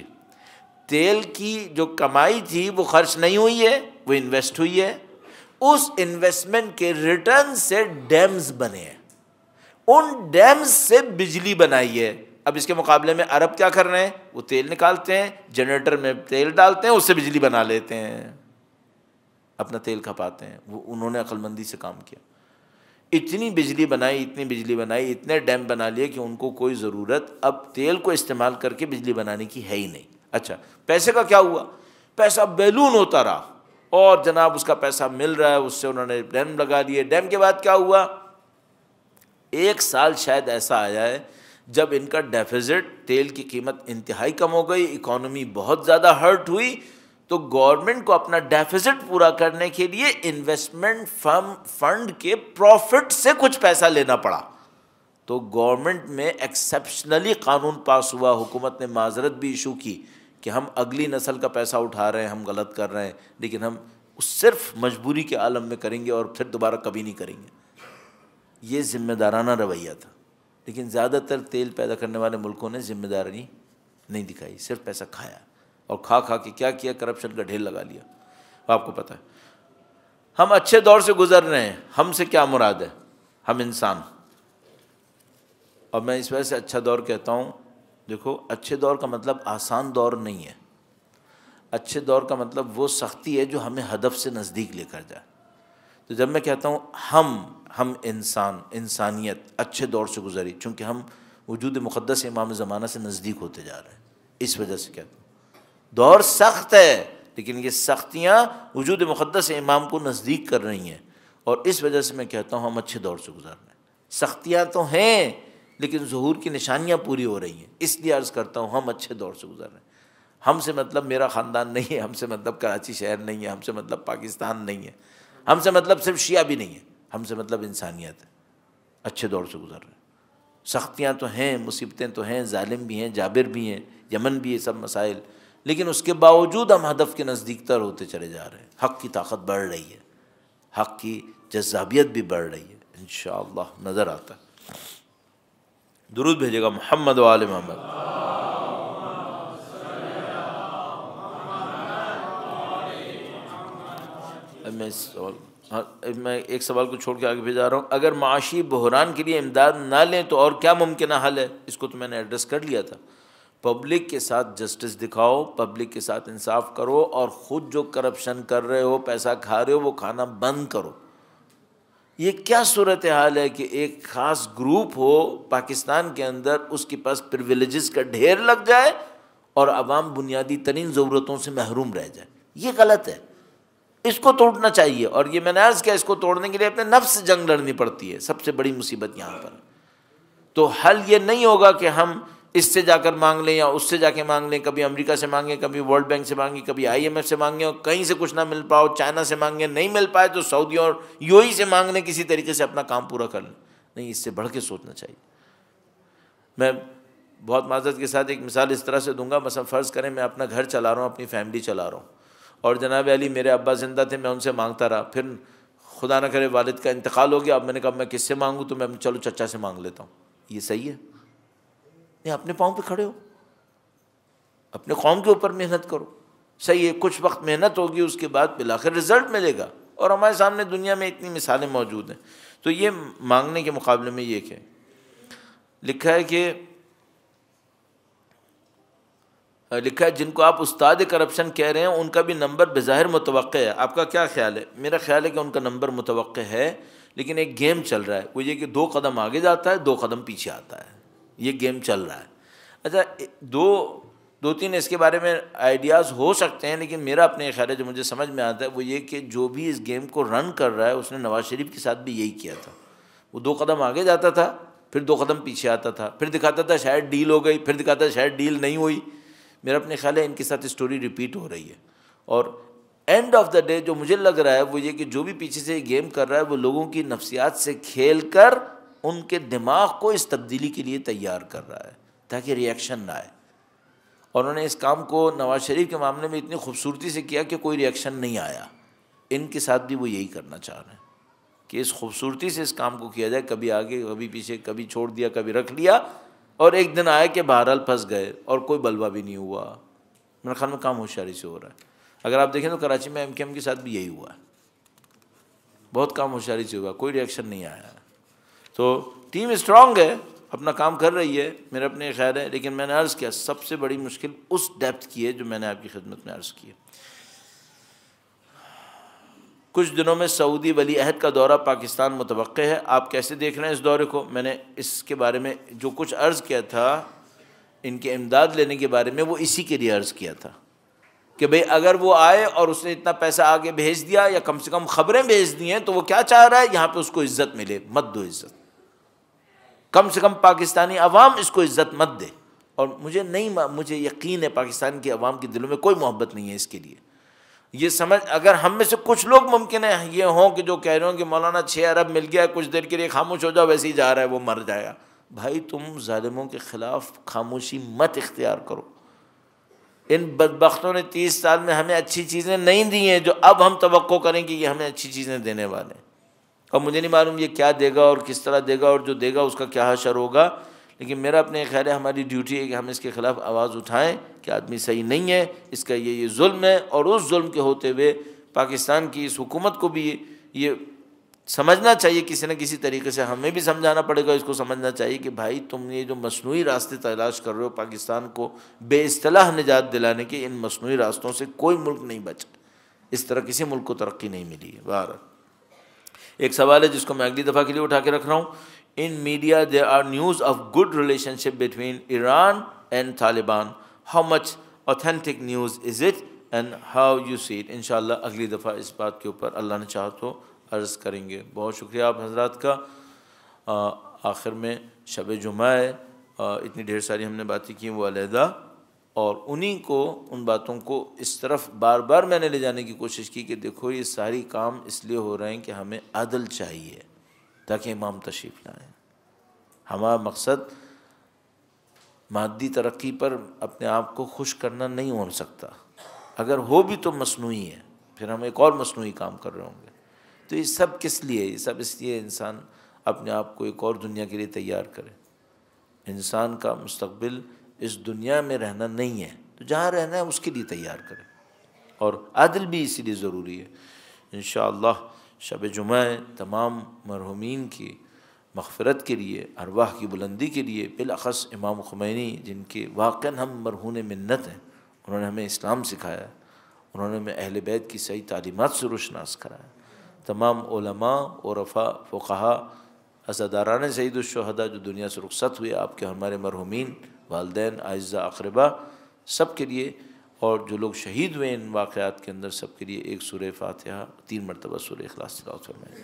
تیل کی جو کمائی تھی وہ خرچ نہیں ہوئی ہے، وہ انویسٹ ہوئی ہے، اس انویسٹمنٹ کے ریٹرن سے ڈیمز بنے ہیں، ان ڈیمز سے بجلی بنائی ہے۔ اب اس کے مقابلے میں عرب کیا کر رہے ہیں؟ وہ تیل نکالتے ہیں، جنریٹر میں تیل ڈالتے ہیں، اس سے بجلی بنا لیتے ہیں، اپنا تیل کھپاتے ہیں۔ وہ انہوں نے عقل مندی سے کام کیا، اتنی بجلی بنائی، اتنی بجلی بنائی، اتنے ڈیم بنا لیے کہ ان کو کوئی ضرورت اب تیل کو استعمال کر کے بجلی بنانے کی ہے ہی نہیں۔ اچھا، پیسے کا کیا ہوا؟ پیسہ بیلون ہوتا رہا، اور جناب اس کا پیسہ مل رہا ہے، اس سے انہوں نے ڈیم لگا دیے۔ ڈیم کے بعد کیا ہوا؟ ایک سال شاید ایسا آیا ہے جب ان کا ڈیفیزٹ، تیل کی قیمت انتہائی کم ہو گئی، اکانومی بہت زیادہ ہرٹ ہوئی، تو گورنمنٹ کو اپنا ڈیفیزٹ پورا کرنے کے لیے انویسٹمنٹ فنڈ کے پروفٹ سے کچھ پیسہ لینا پڑا۔ تو گورنمنٹ میں ایکسیپشنلی قانون پاس ہوا، حکومت نے معذرت بھی ایشو کی کہ ہم اگلی نسل کا پیسہ اٹھا رہے ہیں، ہم غلط کر رہے ہیں، لیکن ہم صرف مجبوری کے عالم میں کریں گے اور پھر دوبارہ کبھی نہیں کریں گے۔ یہ ذمہ دارانہ رویہ تھا، لیکن زیادہ تر تیل پیدا کرنے والے ملکوں نے ذمہ داری نہیں دکھائی، صرف پیسہ کھایا، اور کھا کھا کے کیا کیا؟ کرپشن کا ڈھیر لگا لیا۔ آپ کو پتہ ہے ہم اچھے دور سے گزر رہے ہیں، ہم سے کیا مراد ہے؟ ہم انسان۔ اور میں اس وجہ سے اچھا دور کہتا ہوں، دیکھو اچھے دور کا مطلب آسان دور نہیں ہے، اچھے دور کا مطلب وہ سختی ہے جو ہمیں ہدف سے نزدیک لے کر جائے۔ تو جب میں کہتا ہوں ہم انسانیت اچھے دور سے گزری، چونکہ ہم وجود مقدس امام زمانہ سے نزدیک ہوتے جا رہے ہیں، اس وجہ سے کہتا ہوں دور سخت ہے، لیکن یہ سختیاں وجود مقدس امام کو نزدیک کر رہی ہیں، اور اس وجہ سے میں کہتا ہوں ہم اچھے دور سے گزر رہے ہیں۔ سختیاں تو ہیں لیکن ظہور کی نشانیاں پوری ہو رہی ہیں، اس لیے عرض کرتا ہوں ہم اچھے دور سے گزر رہے ہیں۔ ہم سے مطلب میرا خاندان نہیں ہے، ہم سے مطلب کراچی شہر نہیں ہے، ہم سے مطلب پاکستان نہیں ہے، ہم سے مطلب صرف شیعہ بھی نہیں ہے، ہم سے مطلب انسانیت ہے۔ اچھے دور سے گزر رہے ہیں، سختیاں تو ہیں، مصیبتیں تو ہیں، ظالم بھی ہیں، جابر بھی ہیں، یمن بھی ہے، سب مسائل، لیکن اس کے باوجود ہم ہدف کے نزدیک تر ہوتے چلے جا رہے ہیں۔ حق کی طاقت بڑھ رہی ہے، حق کی جذابیت بھی بڑھ رہی ہے، انشاءاللہ نظر آتا ہے۔ درود بھیجے گا محمد و آل محمد۔ میں ایک سوال کو چھوڑ کے آگے بھیجا رہا ہوں، اگر معاشی بحران کے لیے امداد نہ لیں تو اور کیا ممکنہ حل ہے؟ اس کو تو میں نے ایڈریس کر لیا تھا۔ پبلک کے ساتھ جسٹس دکھاؤ، پبلک کے ساتھ انصاف کرو، اور خود جو کرپشن کر رہے ہو، پیسہ کھا رہے ہو، وہ کھانا بند کرو۔ یہ کیا صورتحال ہے کہ ایک خاص گروپ ہو پاکستان کے اندر، اس کے پاس پریویلیجز کا ڈھیر لگ جائے اور عوام بنیادی ترین ضرورتوں سے محروم رہ جائے؟ یہ غلط ہے، اس کو توڑنا چاہیے، اور یہ میں نے عرض کیا، اس کو توڑنے کے لیے اپنے نفس سے جنگ لڑنی پڑتی ہے، سب سے بڑی مصیبت یہاں پر۔ تو حل یہ نہیں ہوگا کہ ہم اس سے جا کر مانگ لیں یا اس سے جا کے مانگ لیں، کبھی امریکہ سے مانگیں، کبھی ورلڈ بینک سے مانگیں، کبھی IMF سے مانگیں، اور کہیں سے کچھ نہ مل پاؤ، چائنا سے مانگیں، نہیں مل پائے تو سعودی اور UAE سے مانگ لیں، کسی طریقے سے اپنا کام پورا کر لیں۔ نہیں، اس سے بڑھ کے سوچنا چاہیے۔ میں بہت معذرت کے ساتھ ایک مثال اس طرح سے دوں گا، مثلا فرض کریں میں اپنا گھر چلا رہا ہوں، اپنی فیملی چلا رہا ہوں، اور جناب علی میرے ابا زندہ تھے، میں ان سے مانگتا رہا، پھر خدا نہ کرے والد کا انتقال ہو گیا، اب میں نے کہا میں کس سے مانگوں، تو میں چلو چچا سے مانگ لیتا ہوں۔ یہ صحیح ہے؟ نہیں، اپنے پاؤں پہ کھڑے ہو، اپنے قوم کے اوپر محنت کرو۔ صحیح ہے، کچھ وقت محنت ہوگی، اس کے بعد بالآخر رزلٹ ملے گا، اور ہمارے سامنے دنیا میں اتنی مثالیں موجود ہیں۔ تو یہ مانگنے کے مقابلے میں یہ کہ لکھا ہے جن کو آپ استاد کرپشن کہہ رہے ہیں ان کا بھی نمبر بظاہر متوقع ہے، آپ کا کیا خیال ہے؟ میرا خیال ہے کہ ان کا نمبر متوقع ہے، لیکن ایک گیم چل رہا ہے، وہ یہ کہ 2 قدم آگے جاتا ہے، 2 قدم پیچھے آتا ہے، یہ گیم چل رہا ہے۔ اچھا، دو تین اس کے بارے میں آئیڈیاز ہو سکتے ہیں، لیکن میرا اپنے خیال ہے جو مجھے سمجھ میں آتا ہے وہ یہ کہ جو بھی اس گیم کو رن کر رہا ہے اس نے نواز شریف کے ساتھ بھی یہی کیا تھا، وہ 2 قدم آگے جاتا تھا، پھر 2 قدم پیچھے آتا تھا، پھر دکھاتا تھا شاید ڈیل ہو گئی، پھر دکھاتا تھا شاید ڈیل نہیں ہوئی۔ میرا اپنے خیال ہے ان کے ساتھ اسٹوری ریپیٹ ہو رہی ہے، اور اینڈ آف دا ڈے جو مجھے لگ رہا ہے وہ یہ کہ جو بھی پیچھے سے یہ گیم کر رہا ہے وہ لوگوں کی نفسیات سے کھیل کر ان کے دماغ کو اس تبدیلی کے لیے تیار کر رہا ہے تاکہ ری ایکشن نہ آئے، اور انہوں نے اس کام کو نواز شریف کے معاملے میں اتنی خوبصورتی سے کیا کہ کوئی ری ایکشن نہیں آیا۔ ان کے ساتھ بھی وہ یہی کرنا چاہ رہے ہیں کہ اس خوبصورتی سے اس کام کو کیا جائے، کبھی آگے کبھی پیچھے، کبھی چھوڑ دیا کبھی رکھ لیا، اور ایک دن آئے کہ بہرحال پھنس گئے اور کوئی بلوا بھی نہیں ہوا۔ میرے خیال میں کام ہوشیاری سے ہو رہا ہے۔ اگر آپ دیکھیں تو کراچی میں MKM کے ساتھ بھی یہی ہوا ہے، بہت کام ہوشیاری سے ہوا، کوئی ریئیکشن نہیں آیا۔ تو ٹیم اسٹرانگ ہے، اپنا کام کر رہی ہے، میرا اپنے خیر ہے، لیکن میں نے عرض کیا سب سے بڑی مشکل اس ڈیپتھ کی ہے جو میں نے آپ کی خدمت میں عرض کی ہے۔ کچھ دنوں میں سعودی ولی عہد کا دورہ پاکستان متوقع ہے، آپ کیسے دیکھ رہے ہیں اس دورے کو؟ میں نے اس کے بارے میں جو کچھ عرض کیا تھا ان کے امداد لینے کے بارے میں، وہ اسی کے لیے عرض کیا تھا کہ بھئی اگر وہ آئے اور اس نے اتنا پیسہ آگے بھیج دیا یا کم سے کم خبریں بھیج دی ہیں، تو وہ کیا چاہ رہا ہے؟ یہاں پہ اس کو عزت ملے، مت دو عزت، کم سے کم پاکستانی عوام اس کو عزت مت دے۔ اور مجھے یقین ہے پاکستان کی عوام کے دلوں میں کوئی محبت نہیں ہے اس کے لیے۔ یہ سمجھ، اگر ہم میں سے کچھ لوگ ممکن ہے یہ ہوں کہ جو کہہ رہے ہوں کہ مولانا 6 ارب مل گیا ہے، کچھ دیر کے لیے خاموش ہو جاؤ، ویسے ہی جا رہا ہے وہ مر جائے گا۔ بھائی تم ظالموں کے خلاف خاموشی مت اختیار کرو۔ ان بدبختوں نے 30 سال میں ہمیں اچھی چیزیں نہیں دی ہیں جو اب ہم توقع کریں کہ یہ ہمیں اچھی چیزیں دینے والے ہیں، اور مجھے نہیں معلوم یہ کیا دے گا اور کس طرح دے گا اور جو دے گا اس کا کیا حشر ہوگا، لیکن میرا اپنے خیال ہے ہماری ڈیوٹی ہے کہ ہم اس کے خلاف آواز اٹھائیں کہ آدمی صحیح نہیں ہے، اس کا یہ ظلم ہے، اور اس ظلم کے ہوتے ہوئے پاکستان کی اس حکومت کو بھی یہ سمجھنا چاہیے، کسی نہ کسی طریقے سے ہمیں بھی سمجھانا پڑے گا، اس کو سمجھنا چاہیے کہ بھائی تم یہ جو مصنوعی راستے تلاش کر رہے ہو پاکستان کو بے اصطلاح نجات دلانے کے، ان مصنوعی راستوں سے کوئی ملک نہیں بچا، اس طرح کسی ملک کو ترقی نہیں ملی ہے۔ بہرحال ایک سوال ہے جس کو میں اگلی دفعہ کے لیے اٹھا کے رکھ رہا ہوں۔ In media there are news of good relationship between Iran and Taliban. How much authentic news is it and how you see it؟ انشاءاللہ اگلی دفعہ اس بات کے اوپر اللہ نے چاہا تو عرض کریں گے۔ بہت شکریہ آپ حضرات کا۔ آخر میں شب جمعہ ہے، اتنی ڈھیر ساری ہم نے باتیں کی وہ علیحدہ، اور انہی کو ان باتوں کو اس طرف بار بار میں نے لے جانے کی کوشش کی کہ دیکھو یہ ساری کام اس لیے ہو رہے ہیں کہ ہمیں عدل چاہیے تاکہ امام تشریف لائیں۔ ہمارا مقصد مادی ترقی پر اپنے آپ کو خوش کرنا نہیں ہو سکتا، اگر ہو بھی تو مصنوعی ہے، پھر ہم ایک اور مصنوعی کام کر رہے ہوں گے۔ تو یہ سب کس لیے؟ یہ سب اس لیے انسان اپنے آپ کو ایک اور دنیا کے لیے تیار کرے۔ انسان کا مستقبل اس دنیا میں رہنا نہیں ہے، تو جہاں رہنا ہے اس کے لیے تیار کرے، اور عدل بھی اسی لیے ضروری ہے۔ انشاءاللہ شب جمعہ تمام مرحومین کی مغفرت کے لیے، ارواح کی بلندی کے لیے، بالاخص امام خمینی جن کے واقعاً ہم مرہون منت ہیں، انہوں نے ہمیں اسلام سکھایا، انہوں نے ہمیں اہل بیت کی صحیح تعلیمات سے روشناس کرایا، تمام علماء، عرفاء، فقہاء، عزاداران سید الشہداء جو دنیا سے رخصت ہوئے، آپ کے ہمارے مرحومین، والدین، اعزاء، اقرباء، سب کے لیے، اور جو لوگ شہید ہوئے ان واقعات کے اندر، سب کے لیے ایک سورہ فاتحہ 3 مرتبہ سورہ اخلاص تلاوت فرمائیں۔